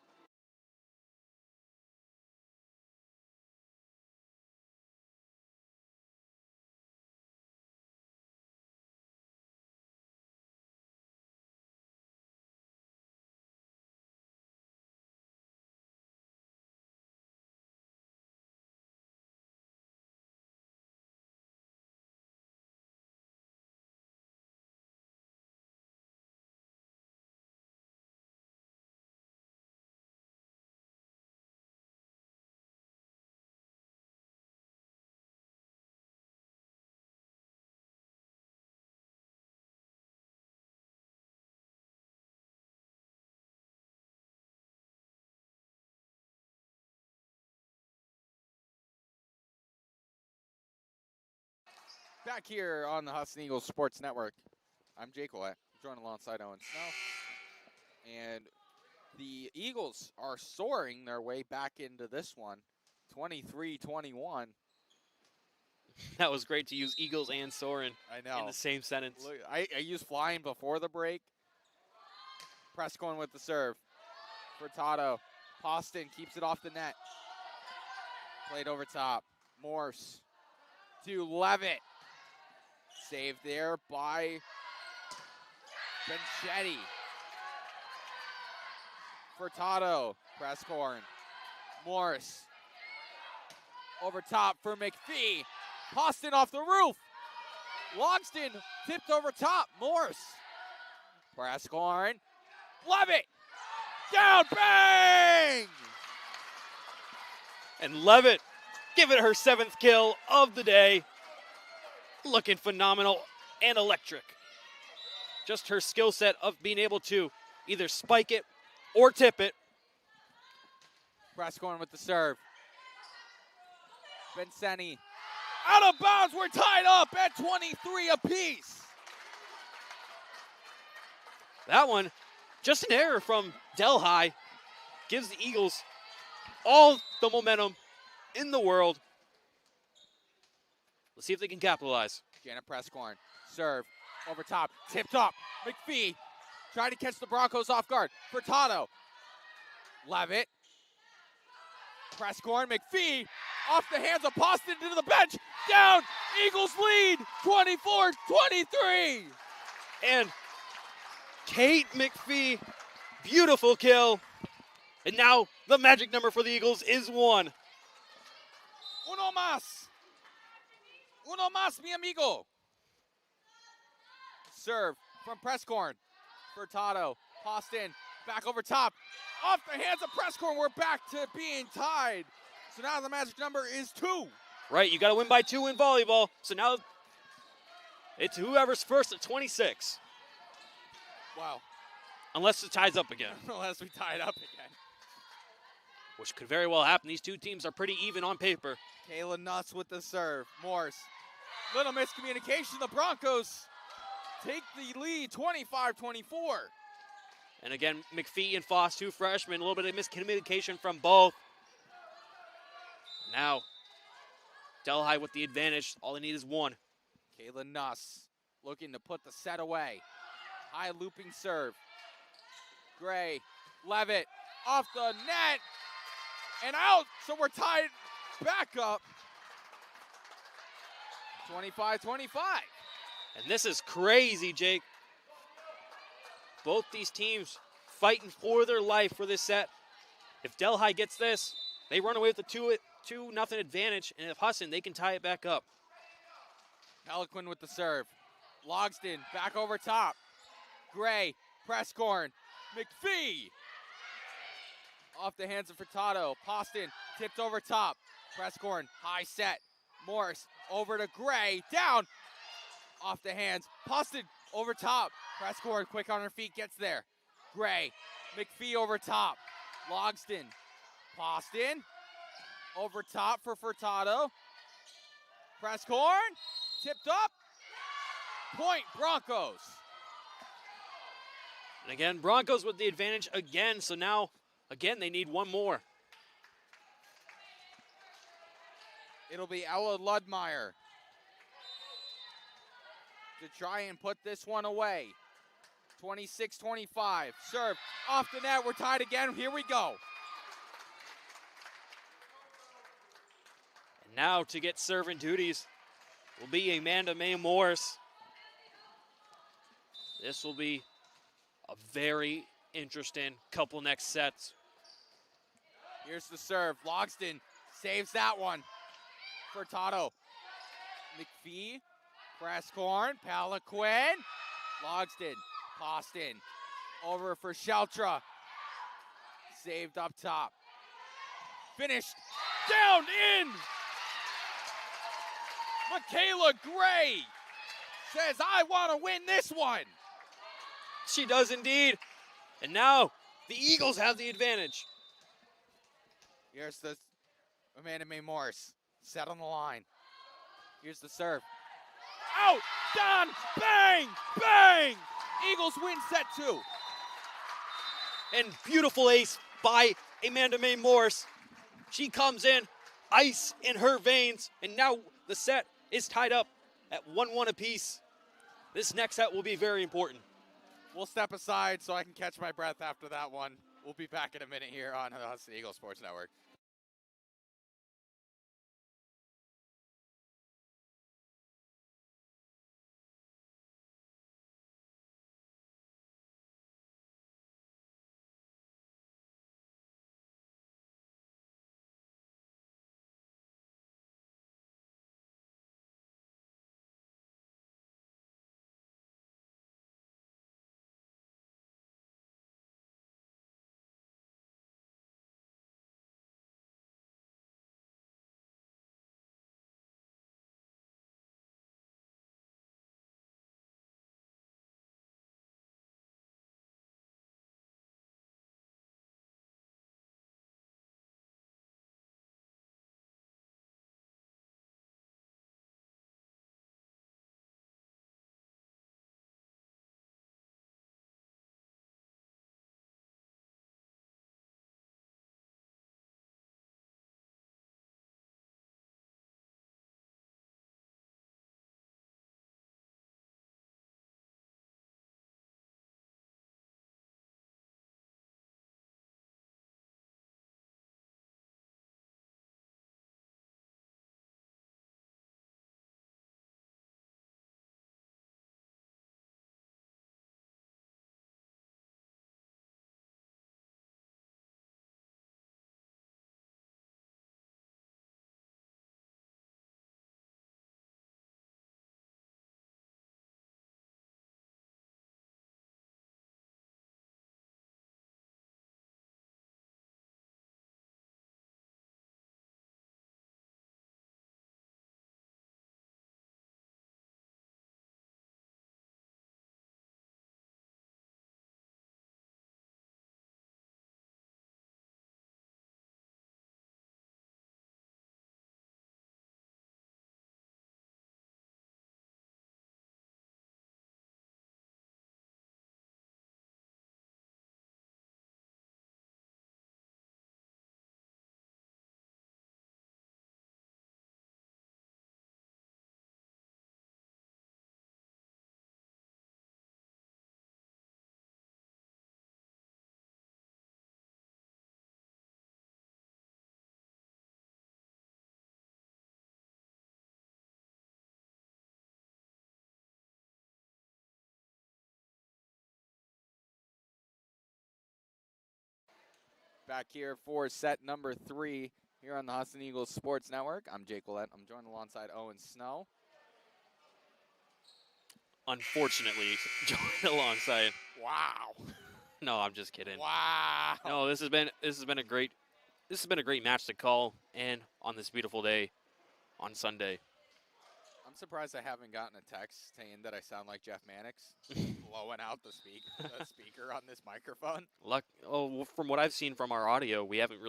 Back here on the Husson Eagles Sports Network, I'm Jake Willett, joined alongside Owen Snow. And the Eagles are soaring their way back into this one, 23-21. That was great to use Eagles and Soren I know. in the same sentence. Look, I used flying before the break. Prescorn with the serve. Furtado. Poston keeps it off the net. Played over top. Morse to Levitt. Saved there by Benchetti. Furtado, Prescorn, Morris. Over top for McPhee. Poston off the roof. Logston tipped over top. Morse. Prescorn. Levitt. Down, bang! And Levitt giving her 7th kill of the day. Looking phenomenal and electric. Just her skill set of being able to either spike it or tip it. Prescorn with the serve. Vincenti out of bounds. We're tied up at 23 apiece. That one, just an error from Delhi, gives the Eagles all the momentum in the world. Let's see if they can capitalize. Jana Prescorn, serve, over top, tipped up. McPhee trying to catch the Broncos off guard. Furtado, Levitt, Prescorn, McPhee, off the hands of Poston into the bench. Down, Eagles lead, 24-23. And Kate McPhee Beautiful kill. And now the magic number for the Eagles is 1. Uno más. Uno más, mi amigo. Serve from Presscorn. Furtado. Poston. Back over top. Off the hands of Presscorn. We're back to being tied. So now the magic number is 2. Right, you got to win by 2 in volleyball. So now it's whoever's first at 26. Wow. Unless it ties up again. Unless we tie it up again. Which could very well happen. These two teams are pretty even on paper. Kayla Nuss with the serve. Morse. Little miscommunication. The Broncos take the lead 25-24. And again, McPhee and Foss, 2 freshmen. A little bit of miscommunication from both. Now, Delhi with the advantage. All they need is 1. Kayla Nuss looking to put the set away. High looping serve. Gray, Levitt, off the net, and out. So we're tied back up. 25-25. And this is crazy, Jake. Both these teams fighting for their life for this set. If Delhi gets this, they run away with the 2-0 advantage, and if Husson, they can tie it back up. Peliquin with the serve. Logston back over top. Gray, Presscorn, McPhee. Off the hands of Furtado. Poston tipped over top. Presscorn, high set. Morris over to Gray, down. Off the hands. Poston over top. Presscorn quick on her feet, gets there. Gray, McPhee over top. Logston, Poston over top for Furtado. Presscorn, tipped up. Point Broncos. And again, Broncos with the advantage again. So now, again, they need 1 more. It'll be Ella Ludmeyer to try and put this one away. 26-25. Serve off the net. We're tied again. Here we go. And now to get serving duties will be Amanda Mae Morse. This will be a very interesting couple next sets. Here's the serve. Logston saves that one. Furtado. McPhee. Presscorn. Peliquin. Logston. Poston. Over for Sheltra. Saved up top. Finished. Down in. Michaela Gray says, I want to win this one. She does indeed. And now the Eagles have the advantage. Here's the Amanda Mae Morse. Set on the line. Here's the serve. Out! Down! Bang! Bang! Eagles win set 2. And beautiful ace by Amanda Mae Morse. She comes in, ice in her veins, and now the set is tied up at 1-1 apiece. This next set will be very important. We'll step aside so I can catch my breath after that one. We'll be back in a minute here on the Husson Eagles Sports Network. Back here for set number 3 here on the Husson Eagles Sports Network. I'm Jake Willett. I'm joined alongside Owen Snow. Unfortunately, joined alongside. Wow. No, I'm just kidding. Wow. No, this has been a great match to call, and on this beautiful day on Sunday. I'm surprised I haven't gotten a text saying that I sound like Jeff Mannix blowing out the speaker on this microphone. From what I've seen from our audio, we haven't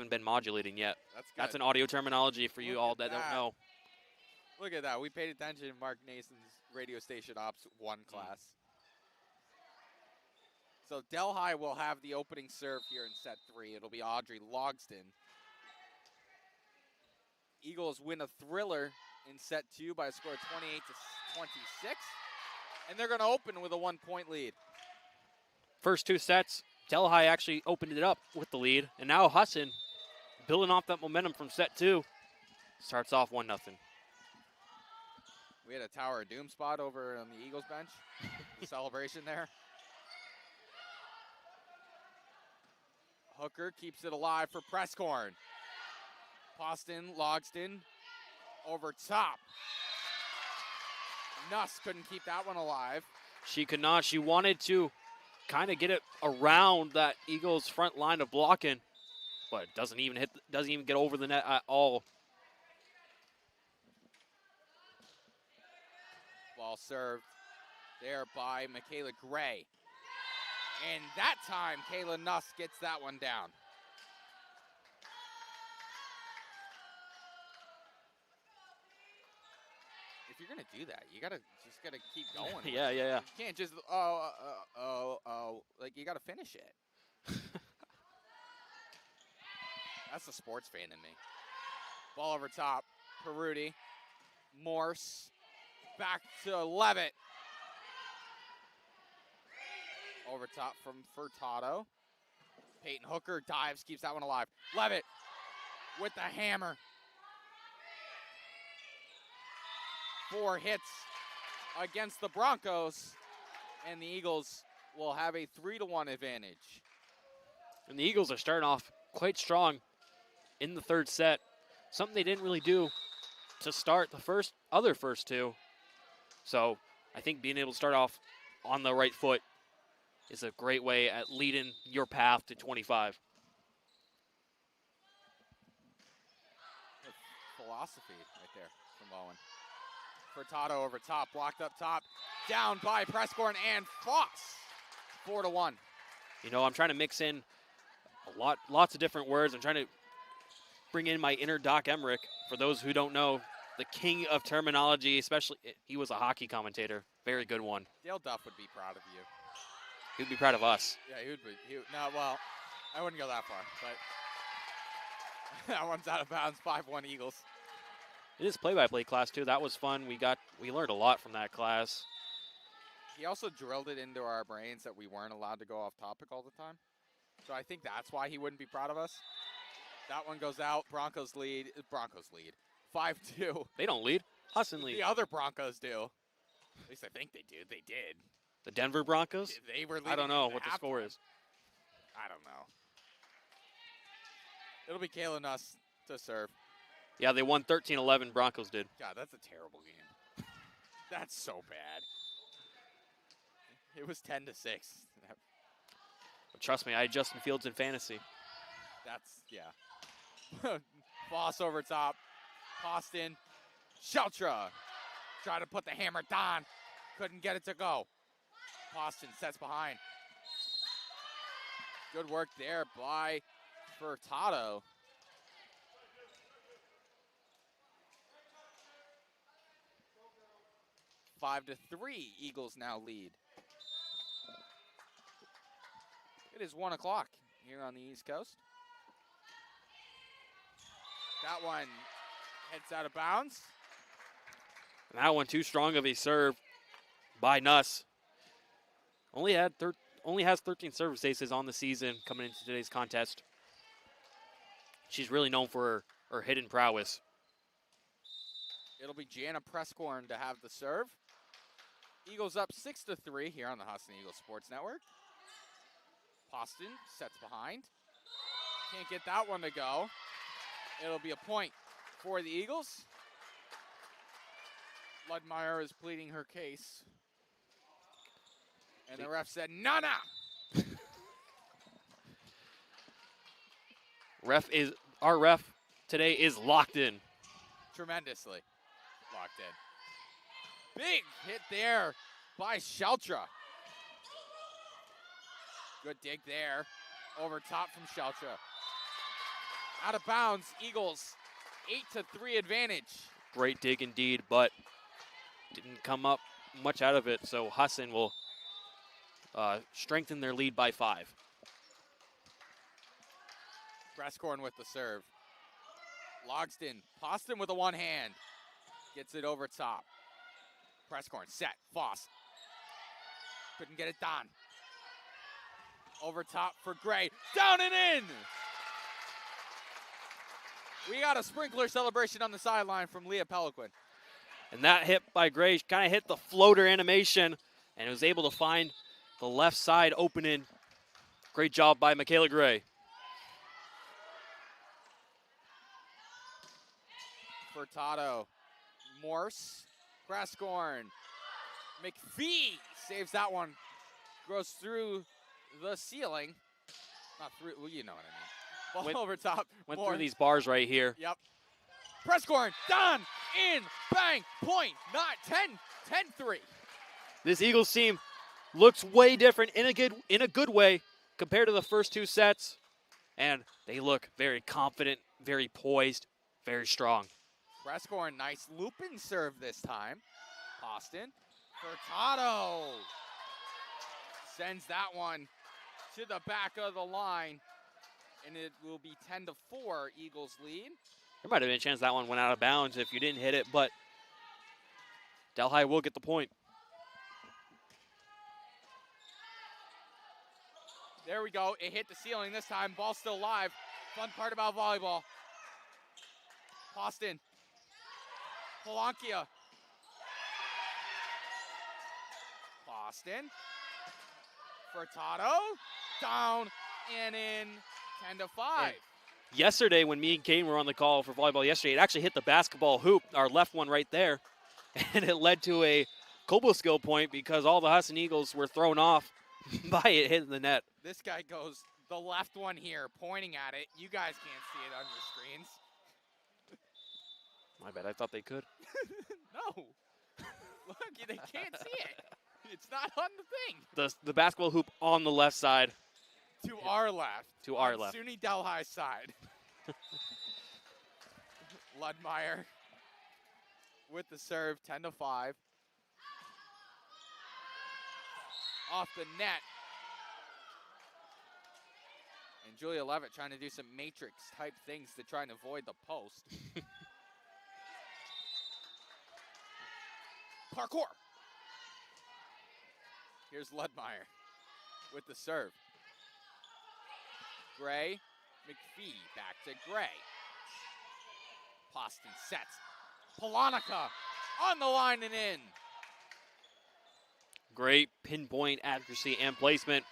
been modulating yet. That's an audio terminology for you all that don't know. Look at that. We paid attention in Mark Nason's radio station ops 1 class. So Delhi will have the opening serve here in set 3. It'll be Audrey Logston. Eagles win a thriller in set 2 by a score of 28-26. And they're going to open with a 1-point lead. First 2 sets, Delhi actually opened it up with the lead. And now Husson, building off that momentum from set 2, starts off 1-0. We had a Tower of Doom spot over on the Eagles bench. The celebration there. Hooker keeps it alive for Presscorn. Poston, Logston, over top. Nuss couldn't keep that one alive. She could not. She wanted to kind of get it around that Eagles front line of blocking, but it doesn't even get over the net at all. Ball served there by Michaela Gray. And that time, Kayla Nuss gets that one down. If you're going to do that, you gotta keep going. Yeah. You can't just, like, you got to finish it. That's the sports fan in me. Ball over top, Peruti, Morse, back to Levitt. Over top from Furtado. Peyton Hooker dives, keeps that one alive. Levitt with the hammer. 4 hits against the Broncos, and the Eagles will have a 3-1 advantage. And the Eagles are starting off quite strong in the 3rd set. Something they didn't really do to start the first 2. So I think being able to start off on the right foot is a great way at leading your path to 25. Philosophy right there from Owen. Furtado over top, blocked up top, down by Presscorn and Foss. 4-1. You know, I'm trying to mix in lots of different words. I'm trying to bring in my inner Doc Emmerich. For those who don't know, the king of terminology, especially, he was a hockey commentator. Very good one. Dale Duff would be proud of you. He would be proud of us. Yeah, he would be. Well, I wouldn't go that far, but that one's out of bounds. 5-1 Eagles. It is play-by-play class, too. That was fun. We learned a lot from that class. He also drilled it into our brains that we weren't allowed to go off topic all the time. So I think that's why he wouldn't be proud of us. That one goes out. Broncos lead. 5-2. They don't lead. Husson lead. The other Broncos do. At least I think they do. They did. The Denver Broncos? They were leading. I don't know what the score is. I don't know. It'll be Kayla Nuss to serve. Yeah, they won 13-11. Broncos did. God, that's a terrible game. That's so bad. It was 10-6. But trust me, I had Justin Fields in fantasy. Yeah. Foss over top. Poston. Sheltra. Tried to put the hammer down. Couldn't get it to go. Poston sets behind. Good work there by Furtado. Five to 3, Eagles now lead. It is 1 o'clock here on the East Coast. That one heads out of bounds. That one too strong of a serve by Nuss. Only has 13 service aces on the season coming into today's contest. She's really known for her hidden prowess. It'll be Jana Presscorn to have the serve. Eagles up 6 to 3 here on the Husson Eagles Sports Network. Poston sets behind. Can't get that one to go. It'll be a point for the Eagles. Ludmeyer is pleading her case. And the ref said, "Nana." Our ref today is locked in. Tremendously locked in. Big hit there by Sheltra. Good dig there. Over top from Sheltra. Out of bounds, Eagles 8-3 advantage. Great dig indeed, but didn't come up much out of it, so Husson will strengthen their lead by 5. Presscorn with the serve. Logston, Poston with a one hand. Gets it over top. Presscorn, set, Foss. Couldn't get it done. Over top for Gray. Down and in! We got a sprinkler celebration on the sideline from Leah Peliquin. And that hit by Gray kind of hit the floater animation and was able to find the left side opening. Great job by Michaela Gray. Furtado, Morse, Presscorn, McPhee saves that one. Goes through the ceiling. Not through, well, you know what I mean. Ball over top. Went Morse. through these bars right here. Yep. Presscorn, done, in, bang, point, not 10-3. This Eagles team looks way different in a good way compared to the first 2 sets. And they look very confident, very poised, very strong. Presscorn, nice looping serve this time. Poston, Furtado sends that one to the back of the line, and it will be 10-4 Eagles lead. There might have been a chance that one went out of bounds if you didn't hit it, but Delhi will get the point. There we go. It hit the ceiling this time. Ball still live. Fun part about volleyball. Poston. Polankia. Poston. Furtado. Down and in. 10-5. And yesterday, when me and Kane were on the call for volleyball yesterday, it actually hit the basketball hoop, our left one right there, and it led to a Kobo skill point because all the Husson Eagles were thrown off by it hitting the net. This guy goes the left one here, pointing at it. You guys can't see it on your screens. My bad, I thought they could. No. Look, they can't see it. It's not on the thing. The basketball hoop on the left side. To our left. To our left. SUNY Delhi's side. Ludmeyer with the serve, 10-5. Off the net. And Julia Levitt trying to do some matrix type things to try and avoid the post. Parkour. Here's Ludmeyer with the serve. Gray, McPhee back to Gray. Poston sets. Polonica on the line and in. Great pinpoint accuracy and placement.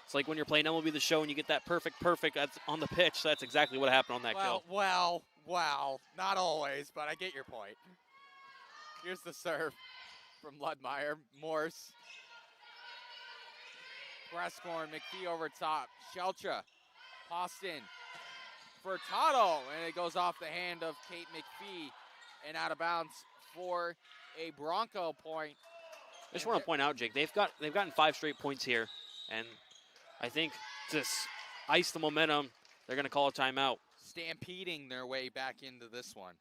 It's like when you're playing MLB The Show and you get that perfect that's on the pitch. That's exactly what happened on that kill. Well, not always, but I get your point. Here's the serve from Ludmeyer. Morse. Presscorn, McPhee over top. Sheltra, Poston, Furtado, and it goes off the hand of Kate McPhee and out of bounds for a Bronco point. I just want to point out, Jake, they've gotten 5 straight points here, and I think to ice the momentum, they're going to call a timeout. Stampeding their way back into this one.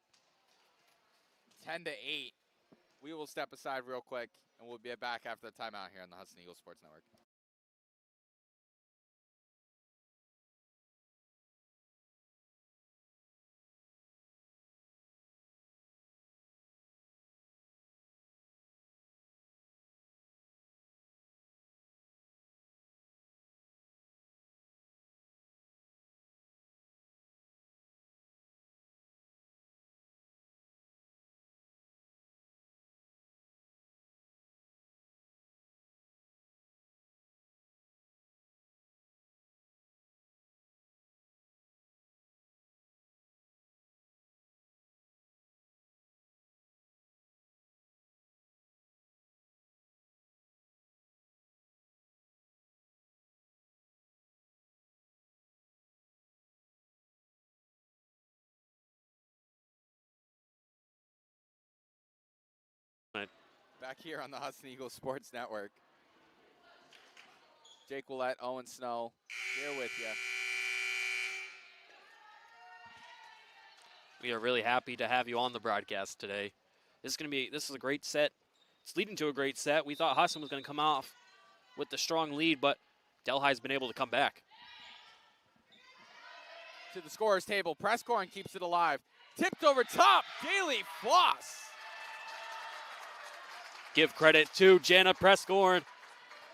10-8. We will step aside real quick, and we'll be back after the timeout here on the Husson Eagles Sports Network. Back here on the Husson Eagles Sports Network. Jake Willett, Owen Snow, here with you. We are really happy to have you on the broadcast today. This is a great set. It's leading to a great set. We thought Husson was going to come off with the strong lead, but Delhi's been able to come back. To the scorer's table, Prescorn keeps it alive. Tipped over top, Kaylee Floss. Give credit to Jana Prescorn,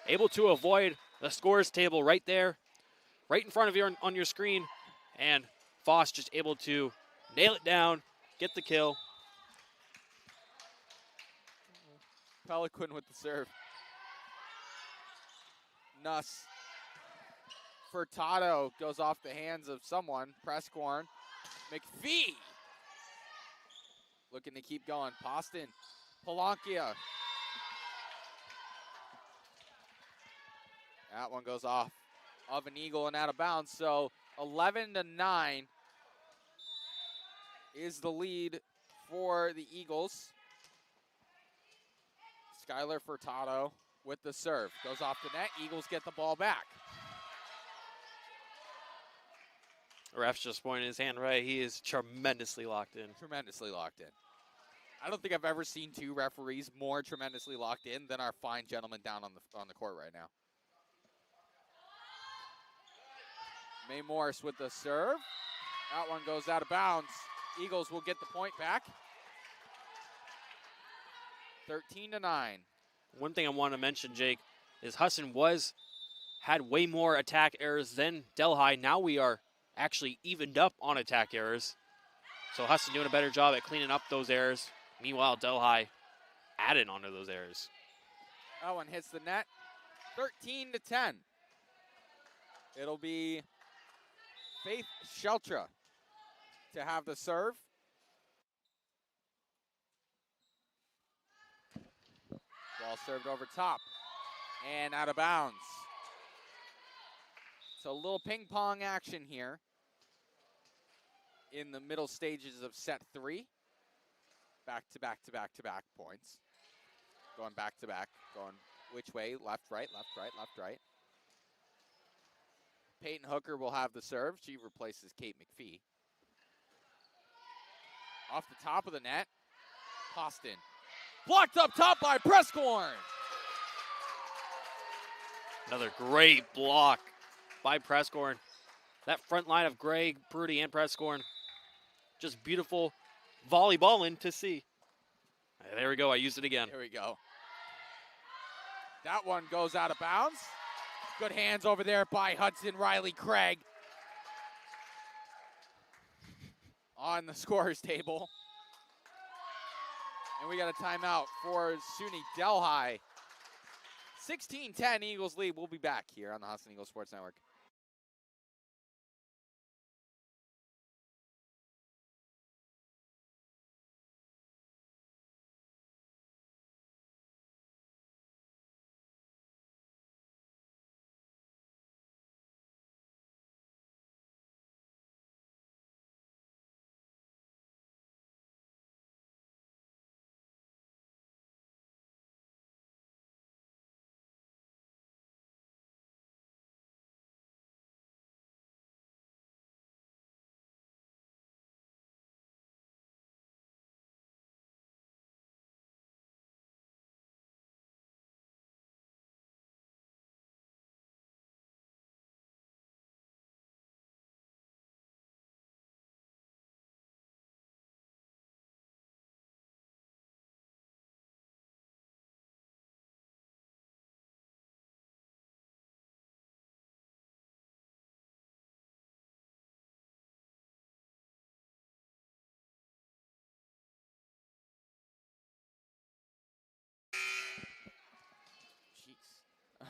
able to avoid the scorer's table right there, right in front of you on your screen, and Foss just able to nail it down, get the kill. Peliquin with the serve. Nuss. Furtado goes off the hands of someone. Prescorn. McPhee. Looking to keep going. Poston. Polankia. That one goes off of an Eagle and out of bounds. So 11-9 is the lead for the Eagles. Skylar Furtado with the serve. Goes off the net. Eagles get the ball back. Ref's just pointing his hand right. He is tremendously locked in. Tremendously locked in. I don't think I've ever seen two referees more tremendously locked in than our fine gentleman down on the court right now. May Morris with the serve. That one goes out of bounds. Eagles will get the point back. 13-9. One thing I want to mention, Jake, is Husson had way more attack errors than Delhi. Now we are actually evened up on attack errors. So Husson doing a better job at cleaning up those errors. Meanwhile, Delhi added onto those errors. That one hits the net. 13-10. It'll be Faith Sheltra to have the serve. Ball served over top and out of bounds. So a little ping pong action here in the middle stages of set 3. Back to back to back to back points. Going back to back, going which way? Left, right, left, right, left, right. Peyton Hooker will have the serve. She replaces Kate McPhee. Off the top of the net, Poston. Blocked up top by Prescorn. Another great block by Prescorn. That front line of Greg, Prudy, and Prescorn, just beautiful volleyballing to see. There we go. I used it again. Here we go. That one goes out of bounds. Good hands over there by Hudson Riley Craig on the scorer's table. And we got a timeout for SUNY Delhi. 16-10 Eagles lead. We'll be back here on the Husson Eagles Sports Network.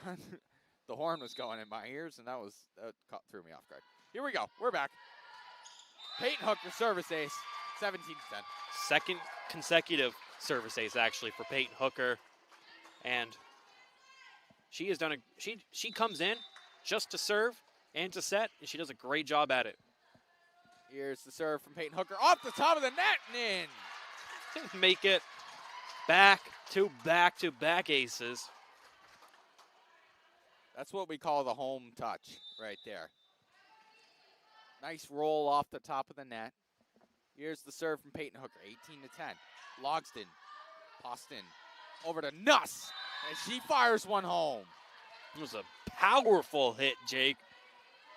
Jeez. The horn was going in my ears, and that threw me off guard. Here we go. We're back. Peyton Hooker service ace, 17-10. Second consecutive service ace, actually, for Peyton Hooker. And she has done she comes in just to serve and to set, and she does a great job at it. Here's the serve from Peyton Hooker off the top of the net and in. Make it Back-to-back-to-back aces. That's what we call the home touch right there. Nice roll off the top of the net. Here's the serve from Peyton Hooker, 18-10. Logston, Poston, over to Nuss, and she fires one home. It was a powerful hit, Jake.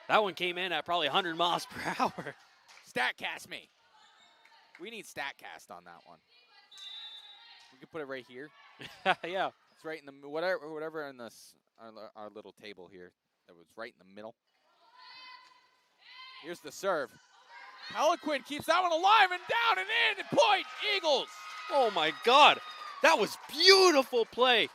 That one came in at probably 100 miles per hour. StatCast me. We need StatCast on that one. We could put it right here. Yeah. It's right in the whatever in this our little table here. That was right in the middle. Here's the serve. Peliquin keeps that one alive and down and in. And point, Eagles. Oh my God. That was beautiful play.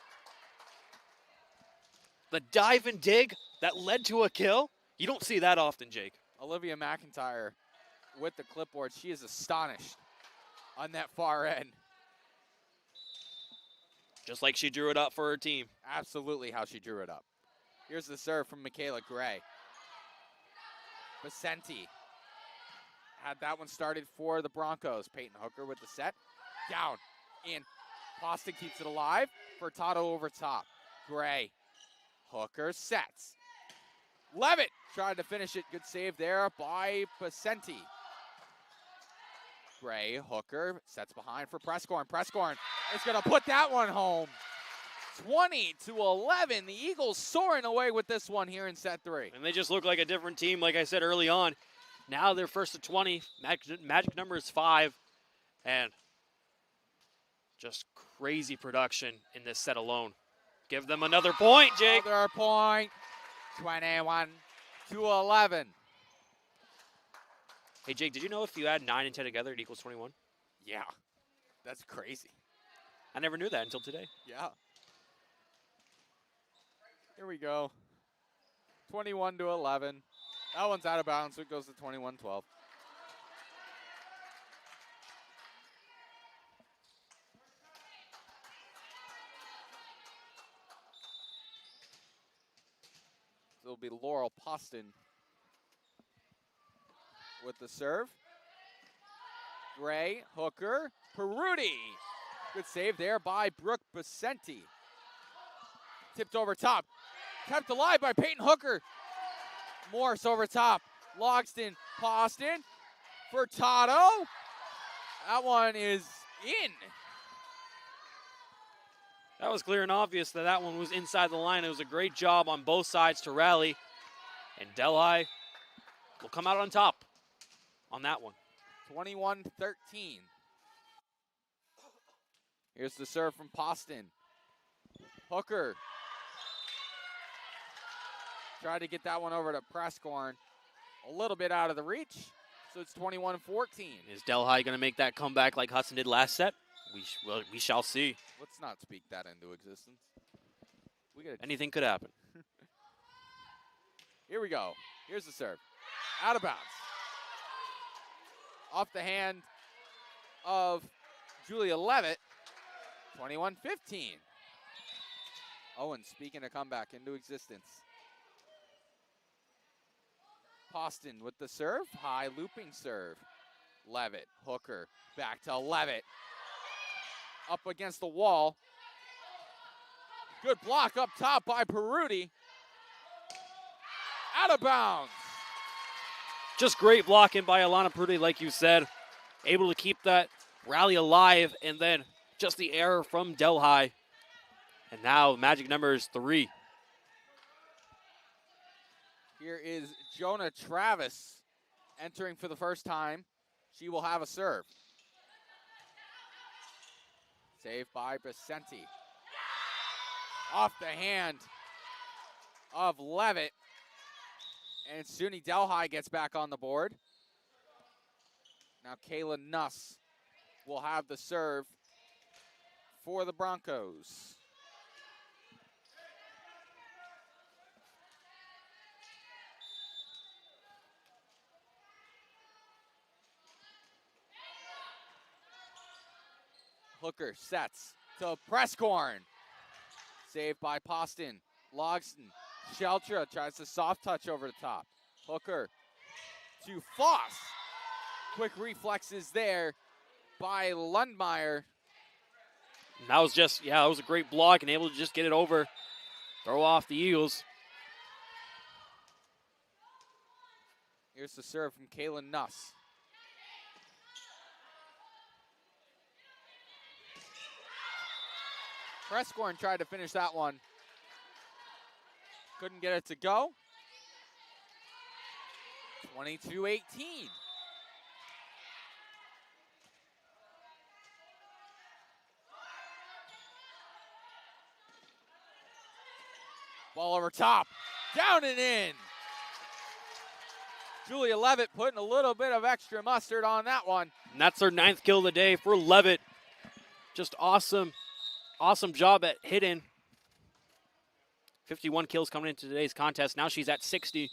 The dive and dig that led to a kill. You don't see that often, Jake. Olivia McIntyre with the clipboard. She is astonished on that far end. Just like she drew it up for her team. Absolutely how she drew it up. Here's the serve from Michaela Gray. Vicente had that one started for the Broncos. Peyton Hooker with the set. Down, in. Poston keeps it alive. Furtado over top. Gray. Hooker sets. Levitt tried to finish it. Good save there by Vicente. Gray, Hooker, sets behind for Prescorn. Prescorn is going to put that one home. 20-11. The Eagles soaring away with this one here in set 3. And they just look like a different team, like I said early on. Now they're first to 20. Magic number is 5. And just crazy production in this set alone. Give them another point, Jake. Another point. 21-11. Hey, Jake, did you know if you add 9 and 10 together, it equals 21? Yeah, that's crazy. I never knew that until today. Yeah. Here we go. 21-11. That one's out of bounds, so it goes to 21-12. It'll be Laurel Poston with the serve. Gray, Hooker, Peruti. Good save there by Brooke Vicente. Tipped over top. Kept alive by Peyton Hooker. Morse over top. Logston, Poston, Furtado. That one is in. That was clear and obvious that that one was inside the line. It was a great job on both sides to rally. And Delhi will come out on top on that one. 21-13. Here's the serve from Poston. Hooker. Tried to get that one over to Prescorn. A little bit out of the reach. So it's 21-14. Is Delhi going to make that comeback like Husson did last set? We shall see. Let's not speak that into existence. Anything could happen. Here we go. Here's the serve. Out of bounds. Off the hand of Julia Levitt. 21-15. Owen speaking a comeback into existence. Poston with the serve. High looping serve. Levitt. Hooker. Back to Levitt. Up against the wall. Good block up top by Peruti. Out of bounds. Just great blocking by Alana Peruti, like you said. Able to keep that rally alive, and then just the error from Delhi. And now magic number is 3. Here is Jonah Travis entering for the first time. She will have a serve. Saved by Vicente. Off the hand of Levitt. And SUNY Delhi gets back on the board. Now Kayla Nuss will have the serve for the Broncos. Hooker sets to Prescorn. Saved by Poston. Logston. Sheltra tries to soft touch over the top. Hooker to Foss. Quick reflexes there by Lundmeyer. And that was just, yeah, that was a great block and able to just get it over, throw off the Eagles. Here's the serve from Kaylin Nuss. Prescorn tried to finish that one. Couldn't get it to go. 22-18. Ball over top. Down and in. Julia Levitt putting a little bit of extra mustard on that one. And that's her 9th kill of the day for Levitt. Just awesome, awesome job at hitting. 51 kills coming into today's contest. Now she's at 60.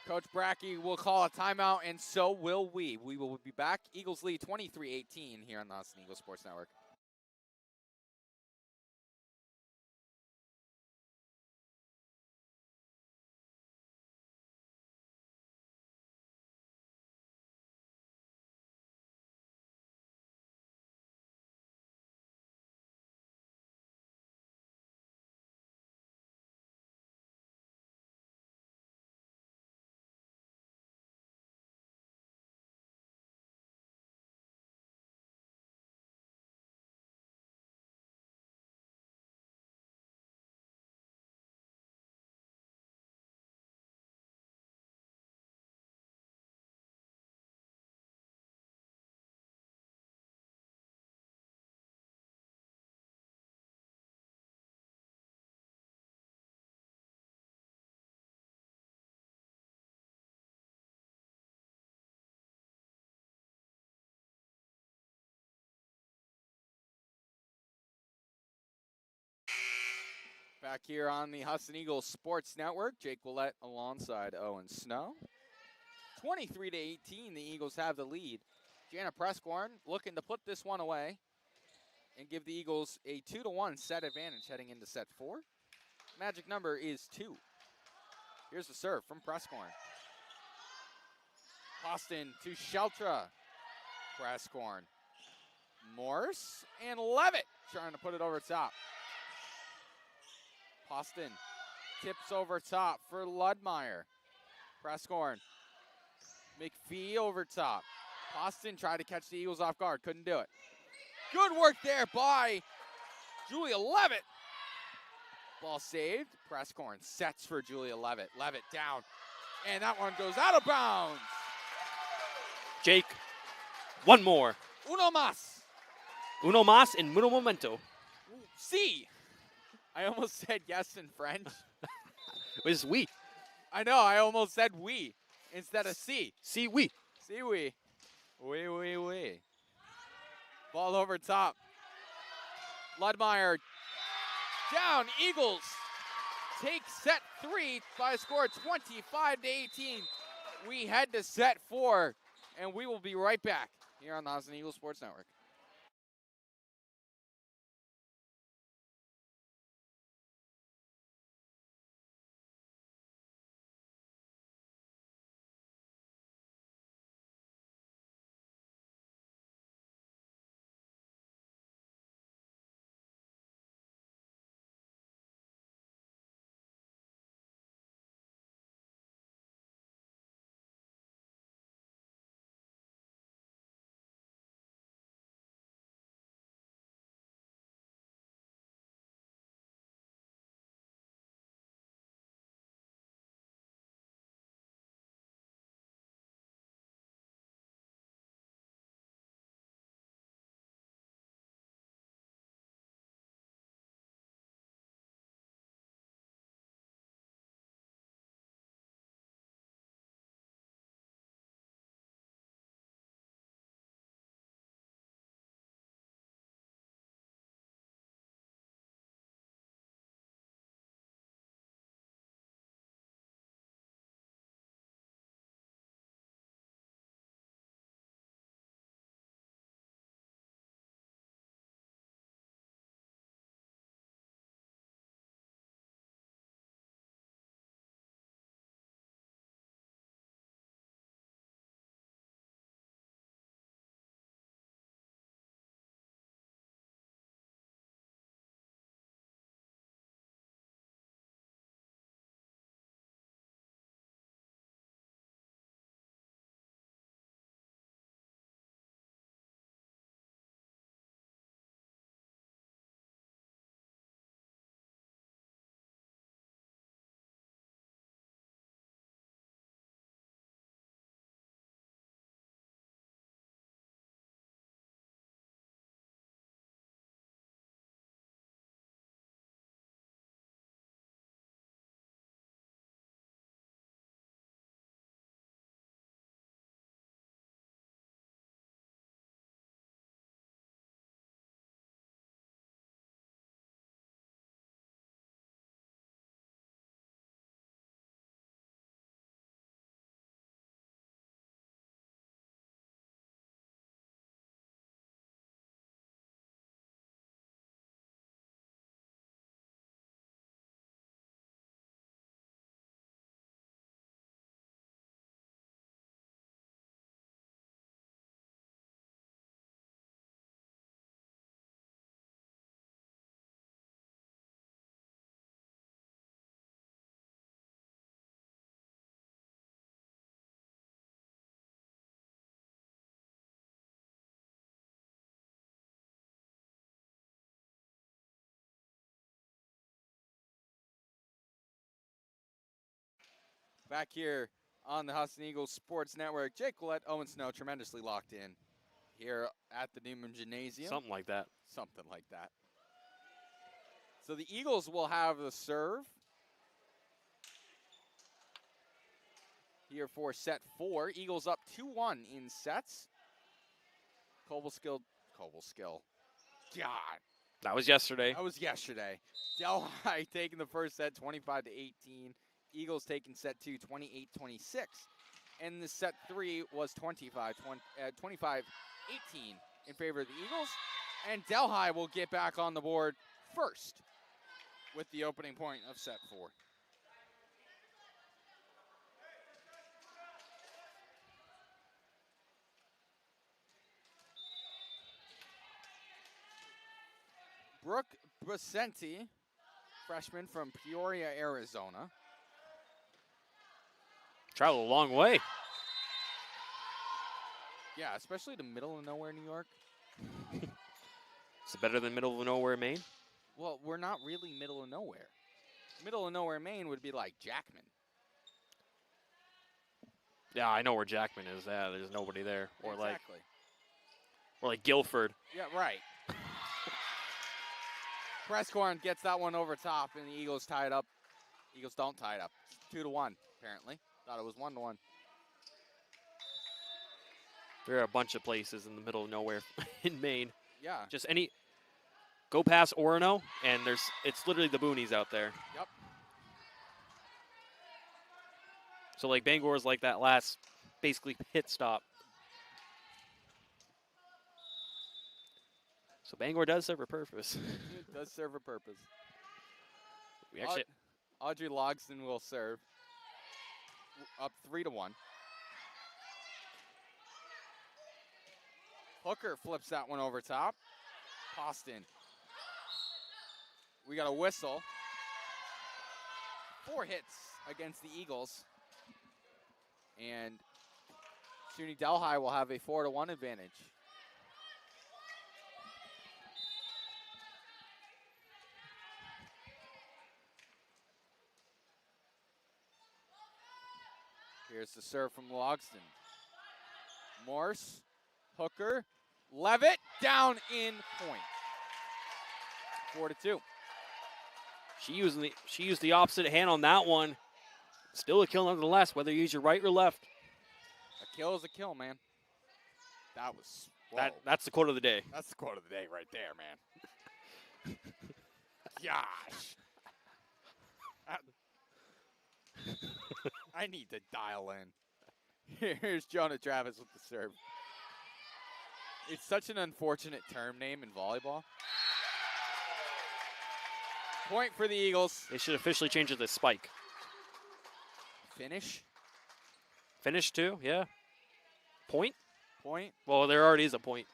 Coach Brackey will call a timeout, and so will we. We will be back. Eagles lead 23-18 here on the Husson Eagles Sports Network. Back here on the Husson Eagles Sports Network, Jake Willett alongside Owen Snow. 23-18, the Eagles have the lead. Jana Prescorn looking to put this one away and give the Eagles a 2-1 set advantage heading into set 4. Magic number is 2. Here's the serve from Prescorn. Austin to Sheltra. Prescorn. Morse and Levitt trying to put it over top. Poston tips over top for Ludmeyer. Prescorn. McPhee over top. Poston tried to catch the Eagles off guard. Couldn't do it. Good work there by Julia Levitt. Ball saved. Prescorn sets for Julia Levitt. Levitt down. And that one goes out of bounds. Jake, one more. Uno más. Uno más en mucho momento. Si. I almost said yes in French. It was we. I know, I almost said we instead of si. Si, we. Si, we. We. Ball over top. Ludmeyer down. Eagles take set 3 by a score of 25-18. We head to set 4, and we will be right back here on the Husson Eagles Sports Network. Back here on the Husson Eagles Sports Network, Jake Willett, Owen Snow, tremendously locked in here at the Newman Gymnasium. Something like that. Something like that. So the Eagles will have the serve here for set 4. Eagles up 2-1 in sets. Cobleskill. God. That was yesterday. That was yesterday. Delhi taking the first set 25-18. Eagles taking set 2 28-26. And the set 3 was 25-18 in favor of the Eagles. And Delhi will get back on the board first with the opening point of set 4. Brooke Bacenti, freshman from Peoria, Arizona. Traveled a long way. Yeah, especially the middle of nowhere, New York. Is it better than middle of nowhere, Maine? Well, we're not really middle of nowhere. Middle of nowhere, Maine would be like Jackman. Yeah, I know where Jackman is. Yeah, there's nobody there. Or Exactly. like Guilford. Yeah, right. Prescorn gets that one over top, and the Eagles tie it up. Eagles don't tie it up. 2-1, apparently. Thought it was 1-1. There are a bunch of places in the middle of nowhere in Maine. Yeah. Just go past Orono, and it's literally the boonies out there. Yep. So like Bangor is like that last, basically pit stop. So Bangor does serve a purpose. It does serve a purpose. We actually Audrey Logston will serve. Up 3-1. Hooker flips that one over top. Poston. We got a whistle. 4 hits against the Eagles. And SUNY Delhi will have a 4-1 advantage. Here's the serve from Logston. Morse, Hooker, Levitt, down in point. 4-2. she used the opposite hand on that one. Still a kill nonetheless, whether you use your right or left. A kill is a kill, man. That was whoa. That's the quote of the day. That's the quote of the day right there, man. Gosh. I need to dial in. Here's Jonah Travis with the serve. It's such an unfortunate term name in volleyball. Point for the Eagles. They should officially change it to spike. Finish. Finish too, yeah. Point? Point. Well, there already is a point.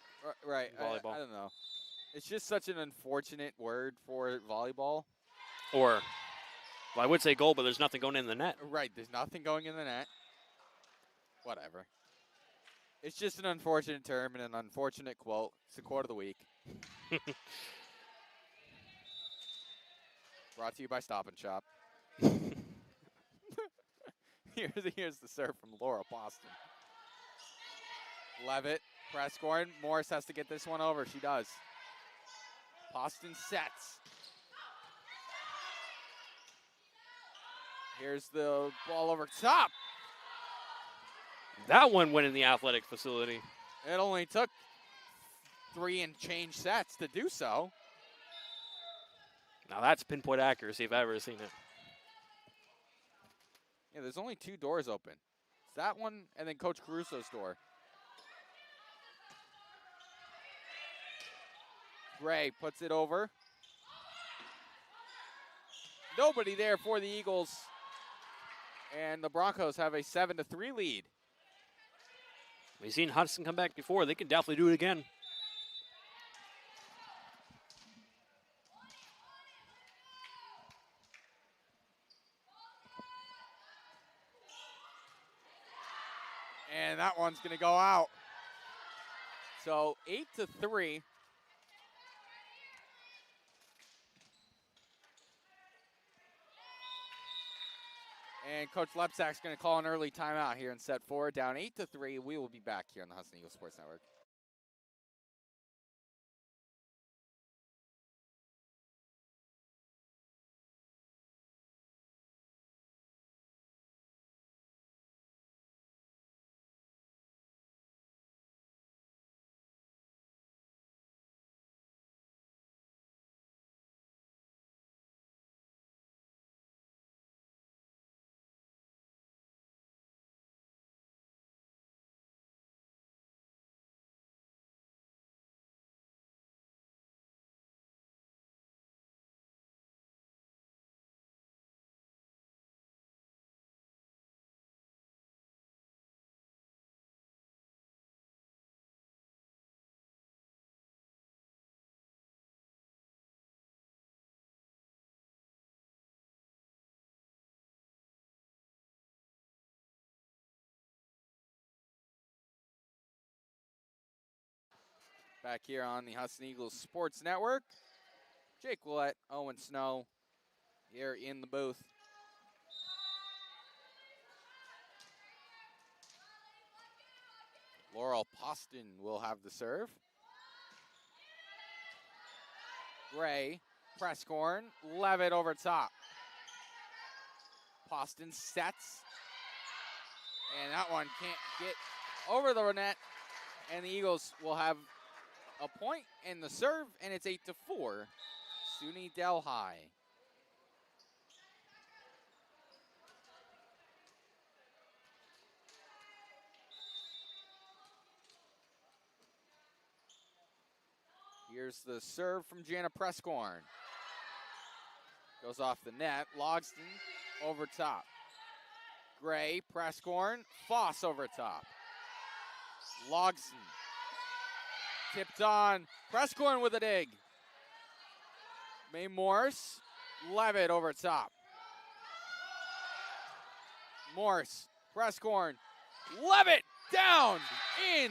Right. Volleyball. I don't know. It's just such an unfortunate word for volleyball. Or, well, I would say goal, but there's nothing going in the net. Right. There's nothing going in the net. Whatever. It's just an unfortunate term and an unfortunate quote. It's the quote of the week. Brought to you by Stop and Shop. Here's the serve from Laura Boston. Levitt, Prescorn. Morris has to get this one over. She does. Boston sets. Here's the ball over top. That one went in the athletic facility. It only took 3 and change sets to do so. Now that's pinpoint accuracy if I've ever seen it. Yeah, there's only 2 doors open. It's that one and then Coach Caruso's door. Gray puts it over. Nobody there for the Eagles. And the Broncos have a 7-3 lead. We've seen Hudson come back before. They can definitely do it again. And that one's going to go out. So 8-3. And And Coach Lepsak's going to call an early timeout here in set 4, down 8-3. We will be back here on the Husson Eagles Sports Network. Back here on the Husson Eagles Sports Network. Jake Willett, Owen Snow here in the booth. Laurel Poston will have the serve. Gray, Prescorn, Levitt over top. Poston sets. And that one can't get over the net. And the Eagles will have a point in the serve, and it's 8-4. SUNY Delhi. Here's the serve from Jana Prescorn. Goes off the net. Logston over top. Gray, Prescorn, Foss over top. Logston. Tipped on. Prescorn with a dig. May Morse. Levitt over top. Morse. Prescorn. Levitt down. In.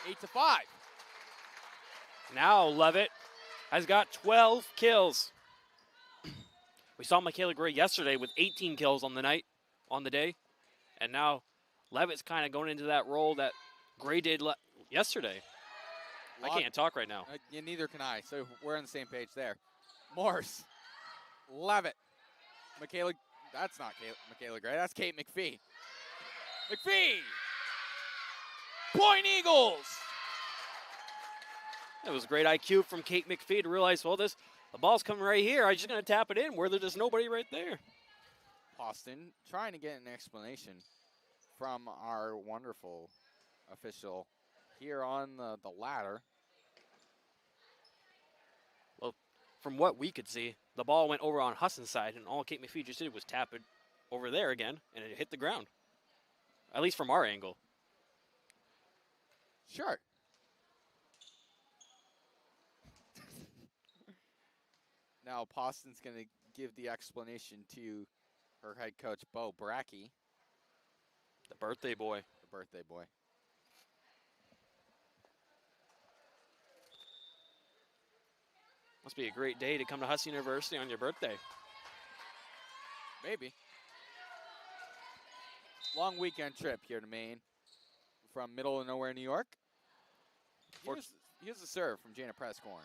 8-5. Now Levitt has got 12 kills. We saw Michaela Gray yesterday with 18 kills on the day. And now Levitt's kind of going into that role that Gray did yesterday. I can't talk right now. Neither can I, so we're on the same page there. Morse, Levitt, Michaela, that's not Michaela Gray, that's Kate McPhee. McPhee! Point Eagles! It was great IQ from Kate McPhee to realize, well, the ball's coming right here. I'm just going to tap it in where there's nobody right there. Poston trying to get an explanation from our wonderful official here on the ladder. Well, from what we could see, the ball went over on Husson's side, and all Kate McPhee just did was tap it over there again, and it hit the ground. At least from our angle. Sure. Now Poston's going to give the explanation to her head coach, Bo Brackey. The birthday boy. The birthday boy. Must be a great day to come to Husson University on your birthday. Maybe. Long weekend trip here to Maine from middle of nowhere, New York. Here's the serve from Jana Prescorn.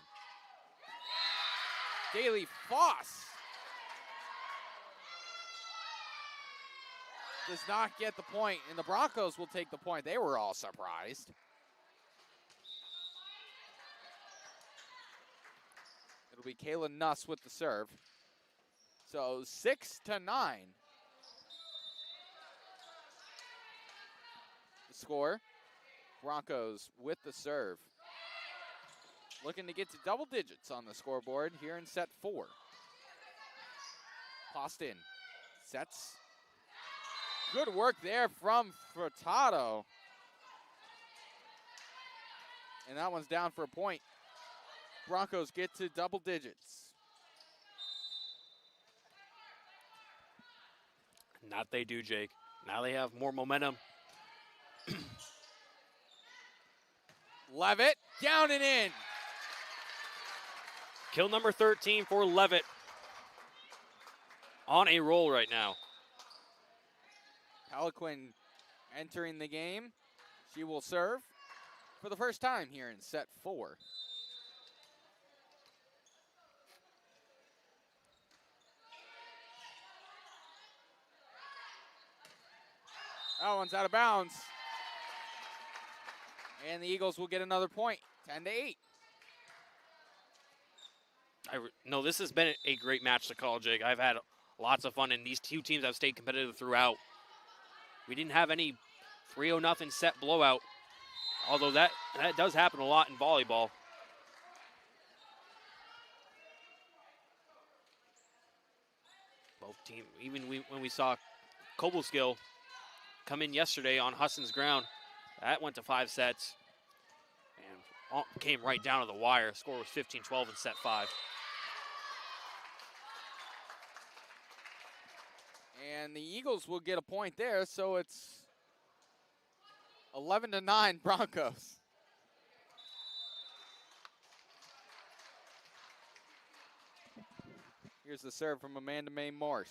Daly Foss does not get the point, and the Broncos will take the point. They were all surprised. It'll be Kayla Nuss with the serve. So 6-9. The score, Broncos with the serve. Looking to get to double digits on the scoreboard here in set 4. Poston sets. Good work there from Furtado. And that one's down for a point. Broncos get to double digits. Not they do, Jake. Now they have more momentum. Levitt down and in. Kill number 13 for Levitt. On a roll right now. Peliquin entering the game. She will serve for the first time here in set 4. That one's out of bounds. And the Eagles will get another point, 10-8. No, this has been a great match to call, Jake. I've had lots of fun, and these two teams have stayed competitive throughout. We didn't have any 3-0 set blowout, although that does happen a lot in volleyball. Both teams, even when we saw Cobleskill come in yesterday on Husson's ground, that went to 5 sets and came right down to the wire. Score was 15-12 in set 5. And the Eagles will get a point there, so it's 11-9 Broncos. Here's the serve from Amanda Mae Morse.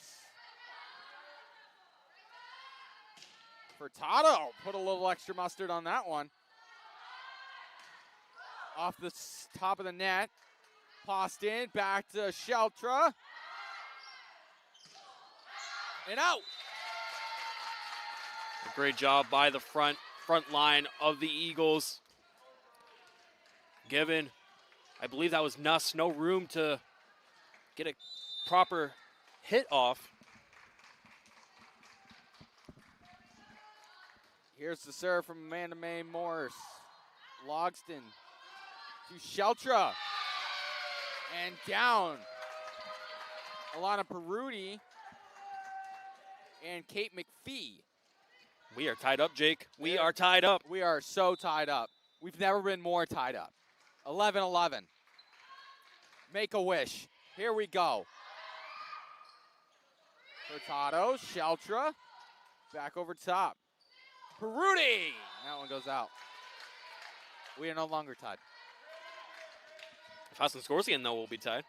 Furtado put a little extra mustard on that one. Off the top of the net. Passed in, back to Sheltra. And out. A great job by the front line of the Eagles. Given, I believe that was Nuss, no room to get a proper hit off. Here's the serve from Amanda Mae Morse. Logston to Sheltra. And down. Alana Peruti and Kate McPhee. We are tied up, Jake. We are tied up. We are so tied up. We've never been more tied up. 11-11. Make a wish. Here we go. Furtado, Sheltra. Back over top. Peruti! That one goes out. We are no longer tied. If Husson scores again, though, we'll be tied.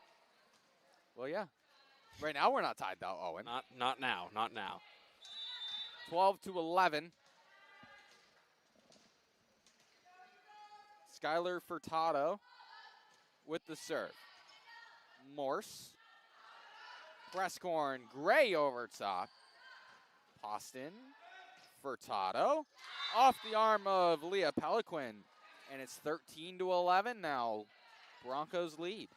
Well, yeah. Right now we're not tied, though, Owen. Not now. Not now. 12-11. Skylar Furtado with the serve. Morse. Prescorn, Gray over top. Poston. Furtado. Off the arm of Leah Peliquin. And it's 13-11 now. Broncos lead.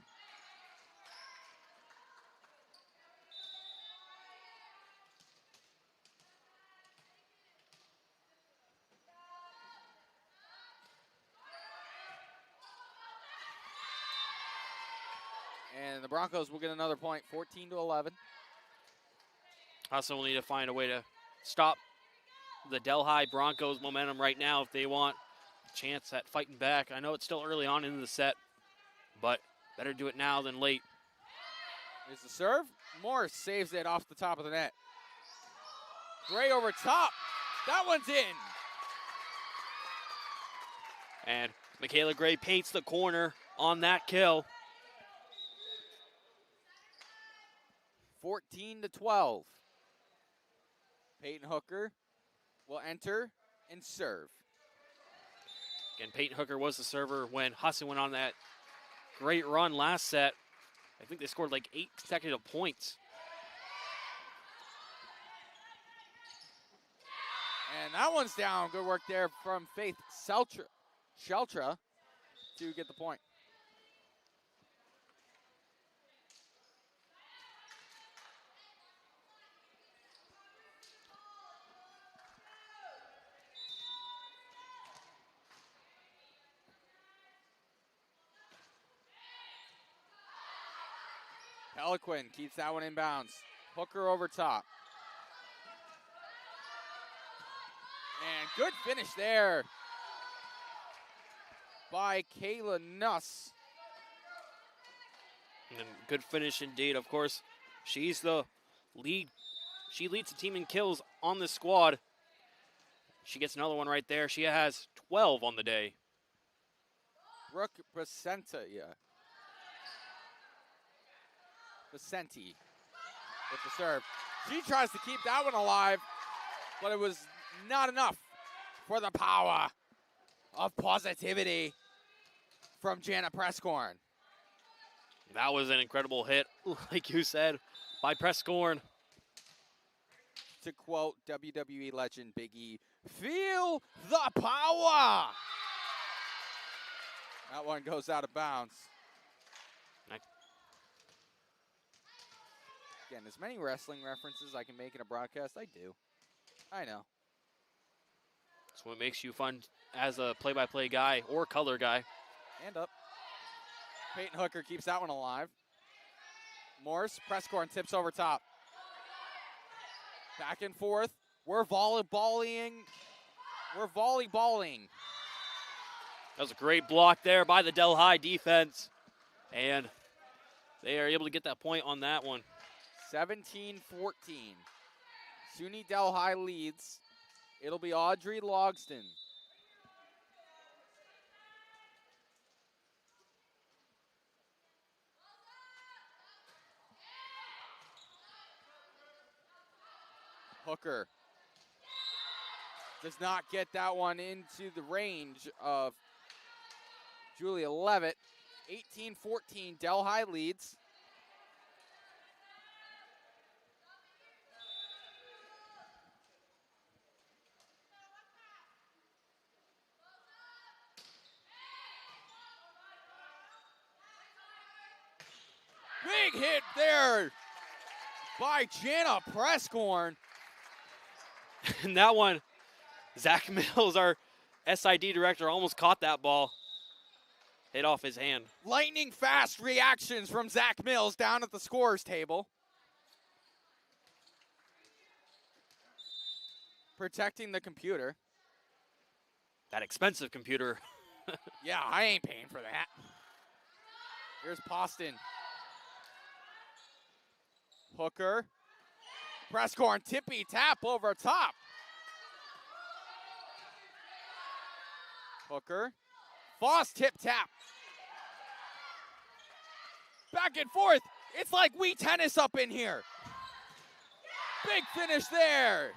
And the Broncos will get another point, 14-11. Husson will need to find a way to stop the Delhi Broncos momentum right now if they want a chance at fighting back. I know it's still early on into the set, but better do it now than late. Here's the serve. Morris saves it off the top of the net. Gray over top. That one's in. And Michaela Gray paints the corner on that kill. 14-12. Peyton Hooker will enter and serve. Again, Peyton Hooker was the server when Husson went on that great run last set. I think they scored like 8 consecutive points. And that one's down. Good work there from Faith Sheltra to get the point. Peliquin keeps that one in bounds. Hooker over top. And good finish there by Kayla Nuss. And good finish indeed. Of course, she's the lead. She leads the team in kills on the squad. She gets another one right there. She has 12 on the day. Brooke Vicenti with the serve. She tries to keep that one alive. but it was not enough for the power of positivity from Jana Prescorn. That was an incredible hit, like you said, by Prescorn. To quote WWE legend Big E, feel the power. That one goes out of bounds. Again, as many wrestling references I can make in a broadcast, I do. I know. That's what makes you fun as a play-by-play guy or color guy. And up. Peyton Hooker keeps that one alive. Morse, Prescorn tips over top. Back and forth. We're volleyballing. We're volleyballing. That was a great block there by the Delhi defense. And they are able to get that point on that one. 17-14. SUNY Delhi leads. It'll be Audrey Logston. Hooker does not get that one into the range of Julia Levitt. 18-14, Delhi leads. Big hit there by Jana Prescorn. And that one, Zach Mills, our SID director, almost caught that ball. Hit off his hand. Lightning fast reactions from Zach Mills down at the scorer's table. Protecting the computer. That expensive computer. Yeah, I ain't paying for that. Here's Poston. Hooker. Prescorn tippy tap over top. Hooker. Foss tip tap. Back and forth. It's like Wii tennis up in here. Big finish there.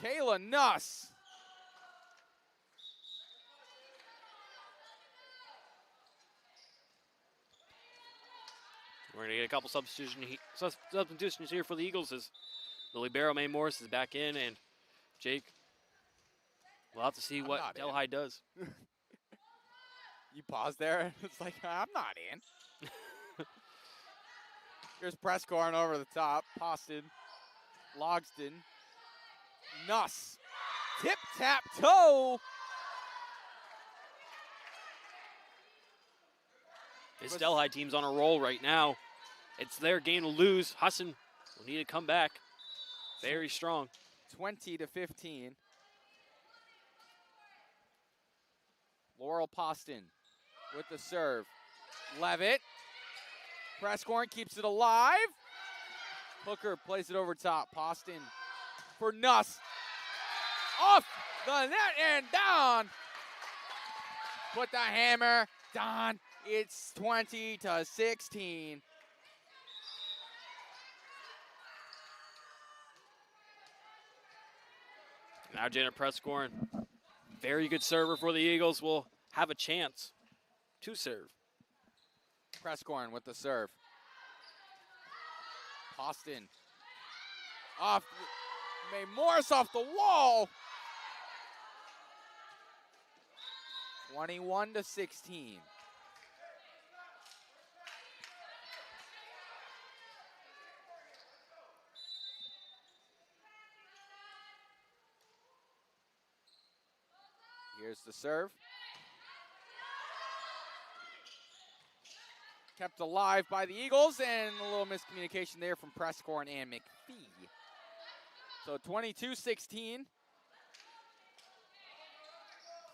Kayla Nuss. We're going to get a couple substitutions here for the Eagles as the libero, May Morris, is back in, and Jake, we'll have to see what Delhi does. You pause there. It's like, I'm not in. Here's Prescorn over the top. Poston. Logston. Nuss. Tip-tap-toe. This Delhi team's on a roll right now. It's their game to lose. Husson will need to come back. Very strong. 20-15. Laurel Poston with the serve. Levitt. Prescorn keeps it alive. Hooker plays it over top. Poston for Nuss. Off the net and down. Put the hammer down. It's 20-16. Now Janet Prescorn, very good server for the Eagles, will have a chance to serve. Prescorn with the serve. Poston off. May Morris off the wall. 21-16. Here's the serve. Kept alive by the Eagles, and a little miscommunication there from Prescorn and McPhee. So 22-16.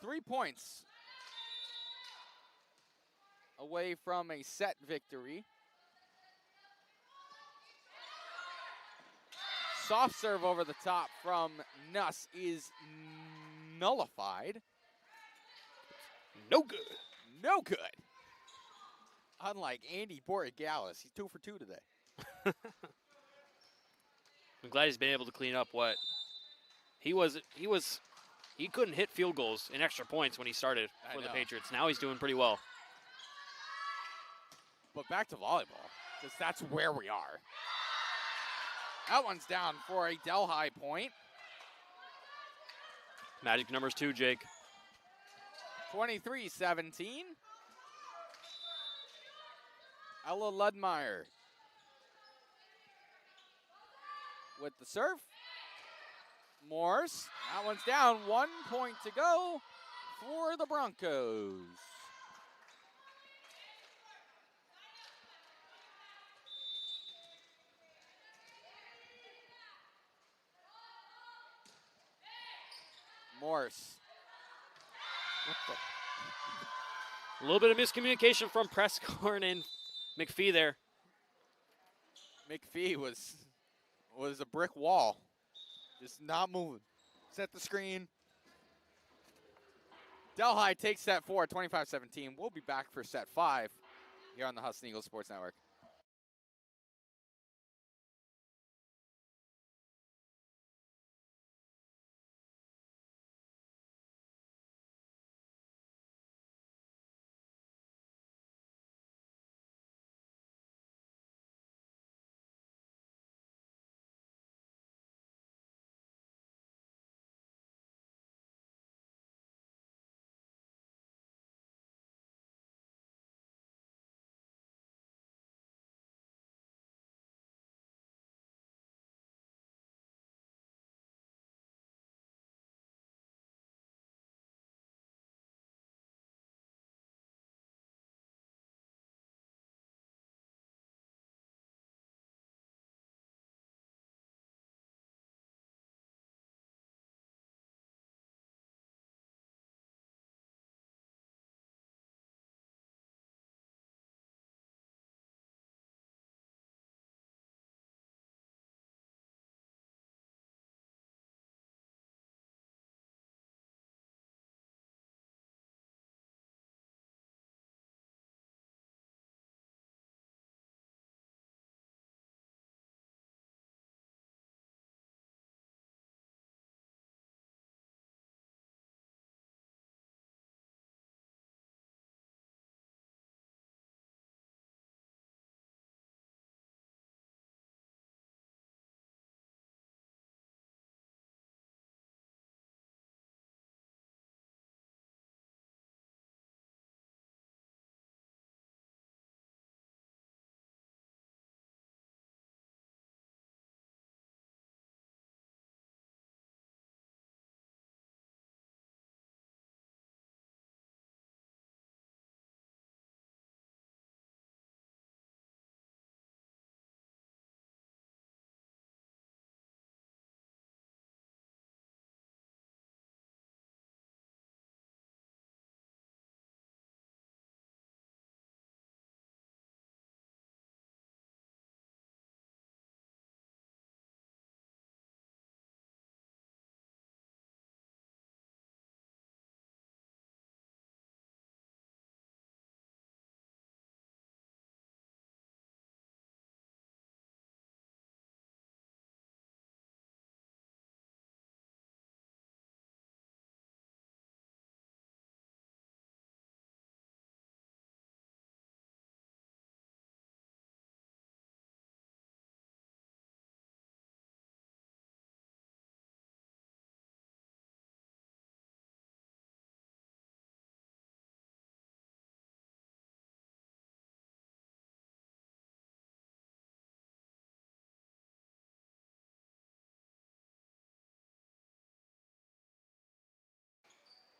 3 points away from a set victory. Soft serve over the top from Nuss is nullified. No good. No good. Unlike Andy Borregalis, he's 2 for 2 today. I'm glad he's been able to clean up what he couldn't hit field goals and extra points when he started for the Patriots. Now he's doing pretty well. But back to volleyball, because that's where we are. That one's down for a Delhi point. Magic numbers 2, Jake. 23-17. Ella Ludmeyer with the serve. Morse, that one's down. 1 point to go for the Broncos. Morse. A little bit of miscommunication from Prescorn and McPhee there. McPhee was a brick wall. Just not moving. Set the screen. Delhi takes set 4, 25-17. We'll be back for set 5 here on the Husson Eagles Sports Network.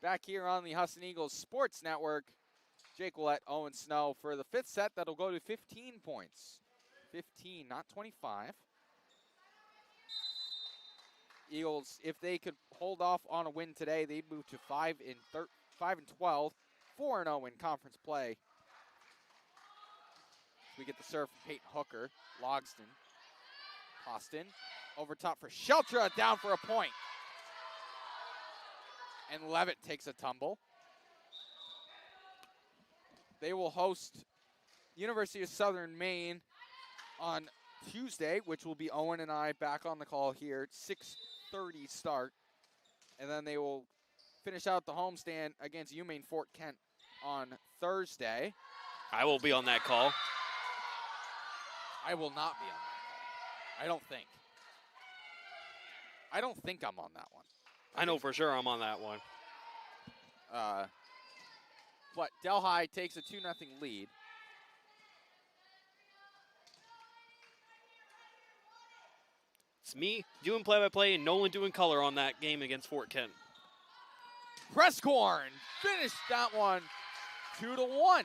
Back here on the Husson Eagles Sports Network, Jake Willett, Owen Snow for the 5th set. That'll go to 15 points. 15, not 25. Eagles, if they could hold off on a win today, they'd move to 5-12, 4-0 in conference play. We get the serve from Peyton Hooker, Logston, Austin, over top for Sheltra, down for a point. And Levitt takes a tumble. They will host University of Southern Maine on Tuesday, which will be Owen and I back on the call here. 6:30 start. And then they will finish out the homestand against UMaine Fort Kent on Thursday. I will be on that call. I will not be on that call. I don't think. I don't think I'm on that one. I know for sure I'm on that one. But Delhi takes a 2-0 lead. It's me doing play-by-play and Nolan doing color on that game against Fort Kent. Presscorn finished that one 2-1.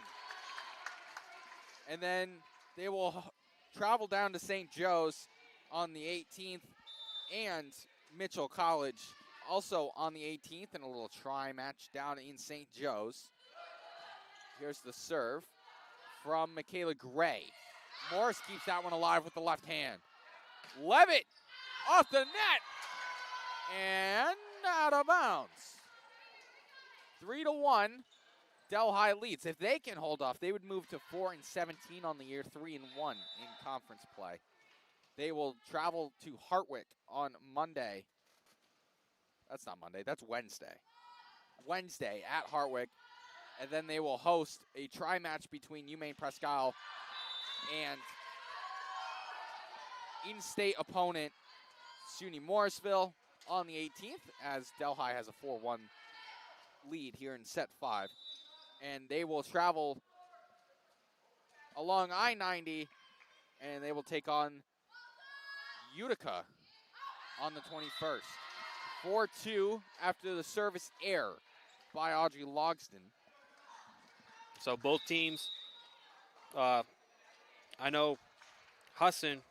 And then they will travel down to St. Joe's on the 18th and Mitchell College also on the 18th in a little tri-match down in St. Joe's. Here's the serve from Michaela Gray. Morris keeps that one alive with the left hand. Levitt off the net and out of bounds. 3-1, Delhi leads. If they can hold off, they would move to 4-17 on the year, 3-1 in conference play. They will travel to Hartwick on Monday. That's not Monday, that's Wednesday. Wednesday at Hartwick. And then they will host a tri-match between UMaine Presque Isle and in-state opponent SUNY Morrisville on the 18th, as Delhi has a 4-1 lead here in set 5. And they will travel along I-90, and they will take on Utica on the 21st. 4-2 after the service error by Audrey Logston. So both teams, I know Husson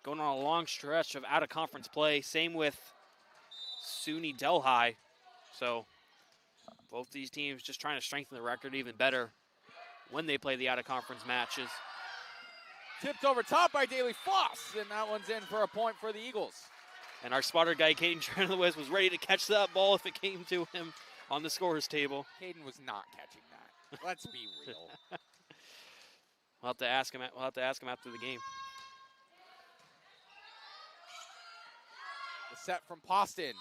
going on a long stretch of out-of-conference play. Same with SUNY Delhi. So both these teams just trying to strengthen the record even better when they play the out-of-conference matches. Tipped over top by Daly Foss, and that one's in for a point for the Eagles. And our spotter guy, Caden Trenowitz, was ready to catch that ball if it came to him on the scorer's table. Caden was not catching that. Let's be real. We'll have to ask him. We'll have to ask him after the game. The set from Poston.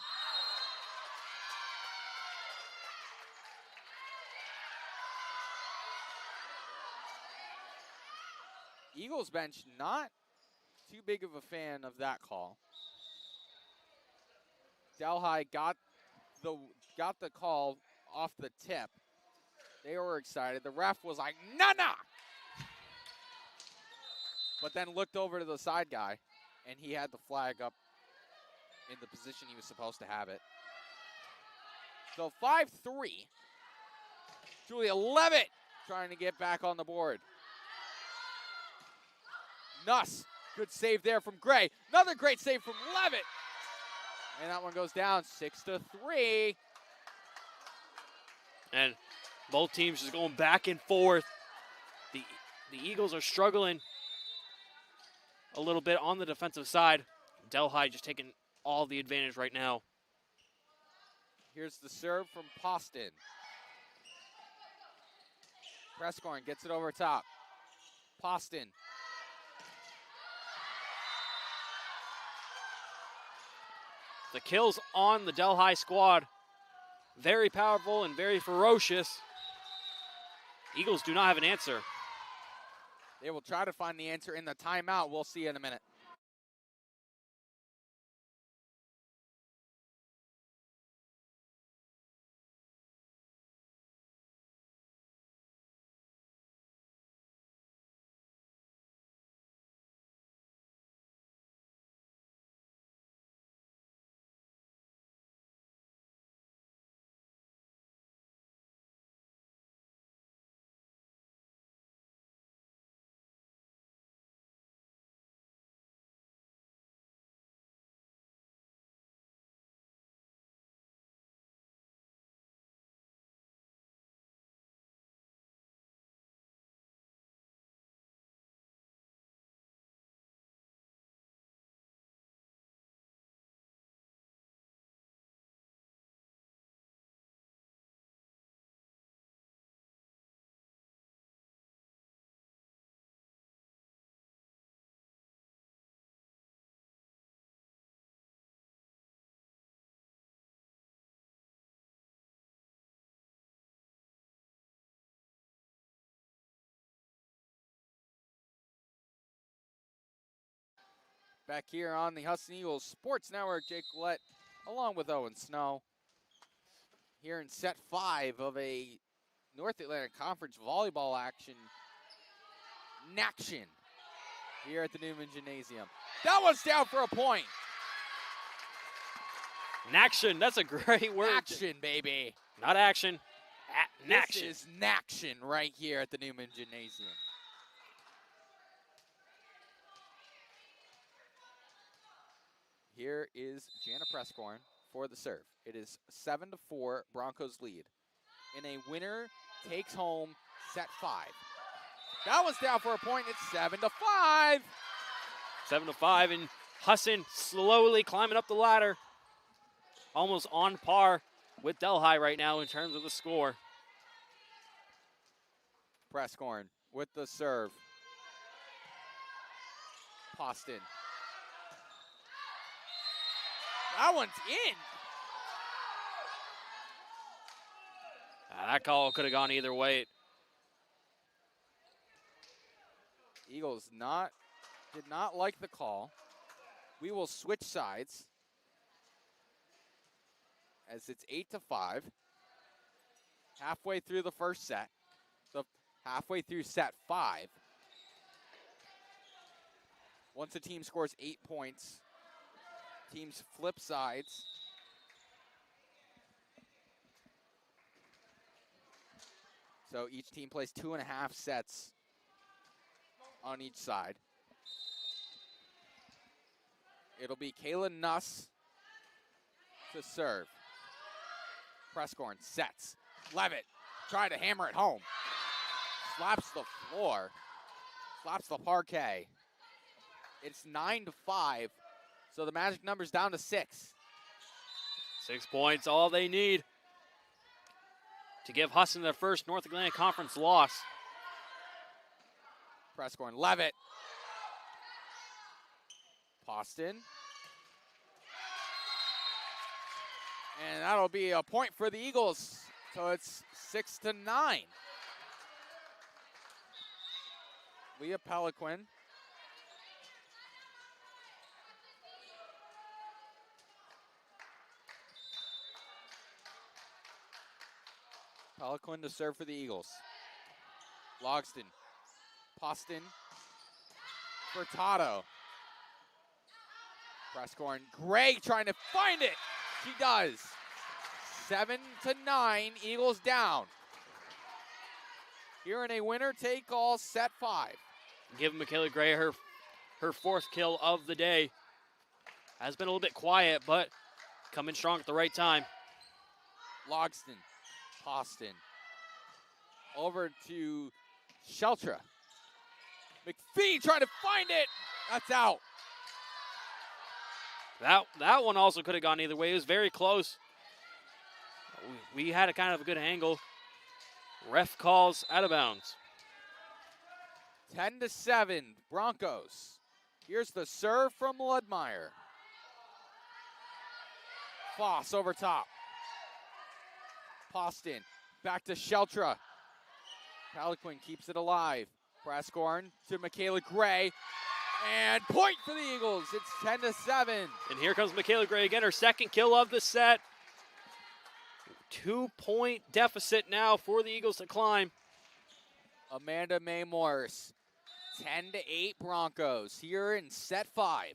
Eagles bench not too big of a fan of that call. Delhi got the call off the tip. They were excited. The ref was like, nah. But then looked over to the side guy, and he had the flag up in the position he was supposed to have it. So 5-3. Julia Levitt trying to get back on the board. Nuss, good save there from Gray. Another great save from Levitt. And that one goes down 6-3. And both teams just going back and forth. The Eagles are struggling a little bit on the defensive side. Delhi just taking all the advantage right now. Here's the serve from Poston. Prescorn gets it over top. Poston. The kills on the Delhi squad, very powerful and very ferocious. Eagles do not have an answer. They will try to find the answer in the timeout. We'll see in a minute. Back here on the Husson Eagles Sports Network, Jake Collette along with Owen Snow. Here in set 5 of a North Atlantic Conference volleyball action here at the Newman Gymnasium. That one's down for a point. Naction, that's a great word. Action, baby. Not action. Naction. This is Naction right here at the Newman Gymnasium. Here is Jana Prescorn for the serve. It is 7-4, Broncos lead. And a winner takes home set 5. That one's down for a point. It's 7-5. 7-5, and Husson slowly climbing up the ladder. Almost on par with Delhi right now in terms of the score. Prescorn with the serve. Poston. That one's in. That call could have gone either way. Eagles did not like the call. We will switch sides as it's 8-5. Halfway through the first set. So halfway through set 5. Once a team scores 8 points, teams flip sides. So each team plays 2.5 sets on each side. It'll be Kayla Nuss to serve. Prescorn sets. Levitt trying to hammer it home. Slaps the floor. Slaps the parquet. It's 9-5. So the magic number's down to 6. 6 points, all they need to give Husson their first North Atlantic Conference loss. Prescorn, Levitt. Poston. And that'll be a point for the Eagles. So it's 6-9. Leah Peliquin. Peliquin to serve for the Eagles. Logston. Poston. Furtado. Prescorn. Gray trying to find it. She does. 7-9. Eagles down. Here in a winner-take-all set 5. Give Michaela Gray her 4th kill of the day. Has been a little bit quiet, but coming strong at the right time. Logston. Poston. Over to Sheltra. McPhee trying to find it. That's out. That one also could have gone either way. It was very close. We had a kind of a good angle. Ref calls out of bounds. 10-7, Broncos. Here's the serve from Ludmeyer. Foss over top. Poston, back to Sheltra. Peliquin keeps it alive. Prescorn to Michaela Gray. And point for the Eagles. It's 10-7. And here comes Michaela Gray again, her 2nd kill of the set. 2-point deficit now for the Eagles to climb. Amanda May Morris. 10-8 Broncos here in set 5.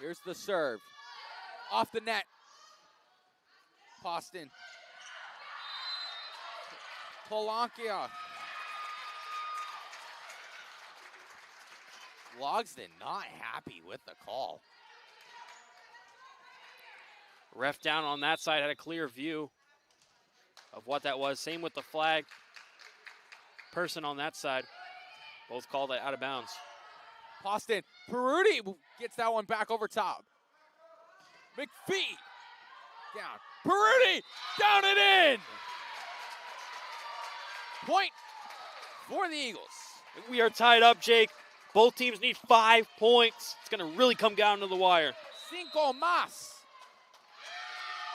Here's the serve. Off the net. Poston. Polankia. Logston not happy with the call. Ref down on that side had a clear view of what that was. Same with the flag person on that side. Both called it out of bounds. Poston. Peruti gets that one back over top. McPhee. Down. Peruti. Down and in. Point for the Eagles. We are tied up, Jake. Both teams need 5 points. It's going to really come down to the wire. 5 más.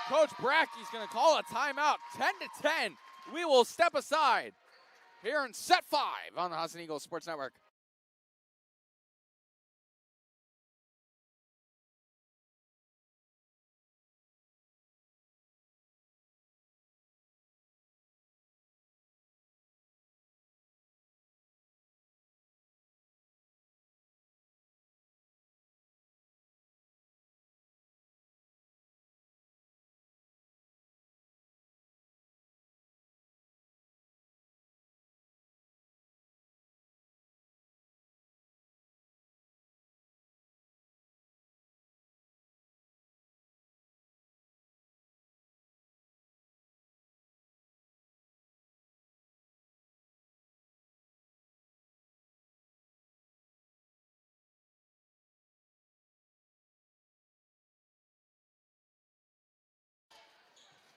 Coach Bracky's going to call a timeout. 10-10. We will step aside here in set 5 on the Husson Eagles Sports Network.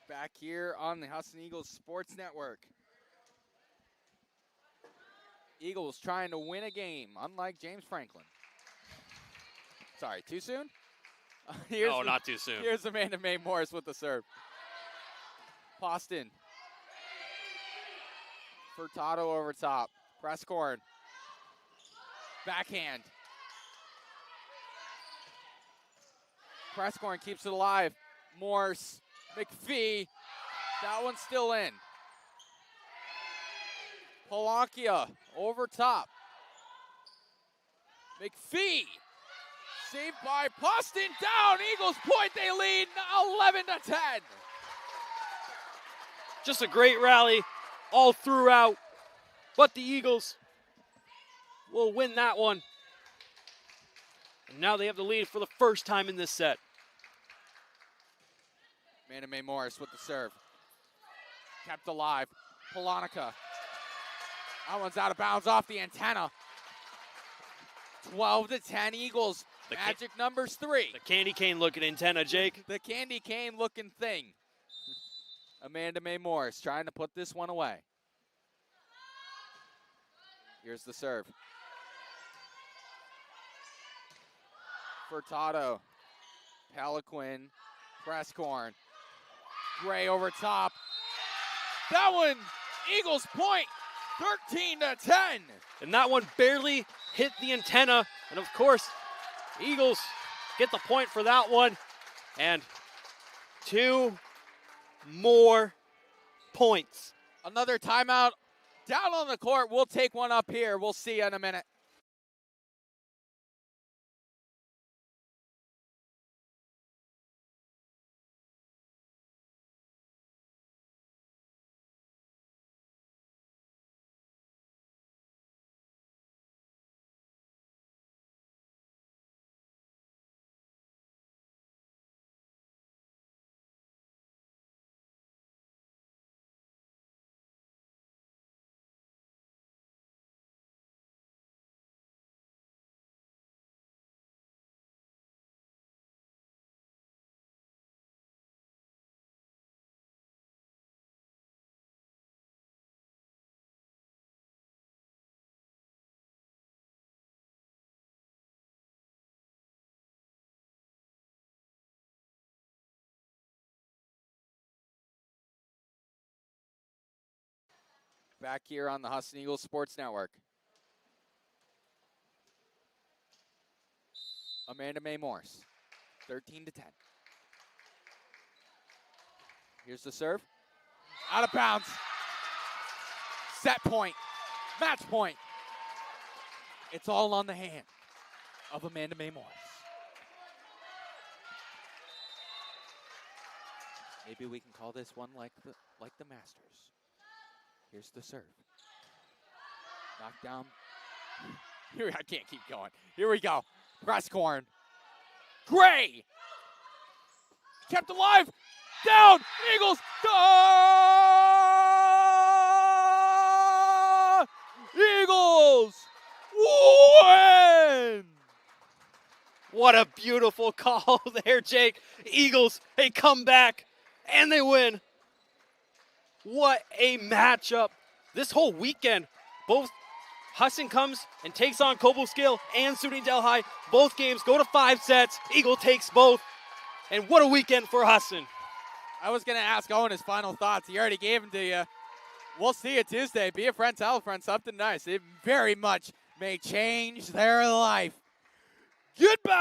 Back here on the Husson Eagles Sports Network. Eagles trying to win a game, unlike James Franklin. Sorry, too soon? No, not too soon. Here's Amanda Mae Morris with the serve. Poston. Furtado over top. Presscorn. Backhand. Presscorn keeps it alive. Morse. McPhee. That one's still in. Palakia over top. McPhee. Saved by Poston. Down. Eagles point. They lead 11-10. Just a great rally all throughout. But the Eagles will win that one. And now they have the lead for the first time in this set. Amanda Mae Morris with the serve. Kept alive. Polonica. That one's out of bounds off the antenna. 12-10 Eagles. Magic numbers 3. The candy cane looking antenna, Jake. The candy cane looking thing. Amanda Mae Morris trying to put this one away. Here's the serve. Furtado. Peliquin. Presscorn. Gray over top. That one, Eagles point, 13-10. And that one barely hit the antenna. And of course, Eagles get the point for that one. And 2 more points. Another timeout down on the court. We'll take one up here. We'll see you in a minute. Back here on the Husson Eagles Sports Network. Amanda Mae Morris, 13-10. Here's the serve. Out of bounds. Set point. Match point. It's all on the hand of Amanda Mae Morris. Maybe we can call this one like the Masters. Here's the serve. Knocked down. Here, I can't keep going. Here we go. Presscorn. Gray. Kept alive. Down. Eagles. Eagles win. What a beautiful call there, Jake. Eagles, they come back and they win. What a matchup. This whole weekend, both Husson comes and takes on Cobleskill and SUNY Delhi. Both games go to 5 sets. Eagle takes both. And what a weekend for Husson. I was going to ask Owen his final thoughts. He already gave them to you. We'll see you Tuesday. Be a friend, tell a friend something nice. It very much may change their life. Goodbye.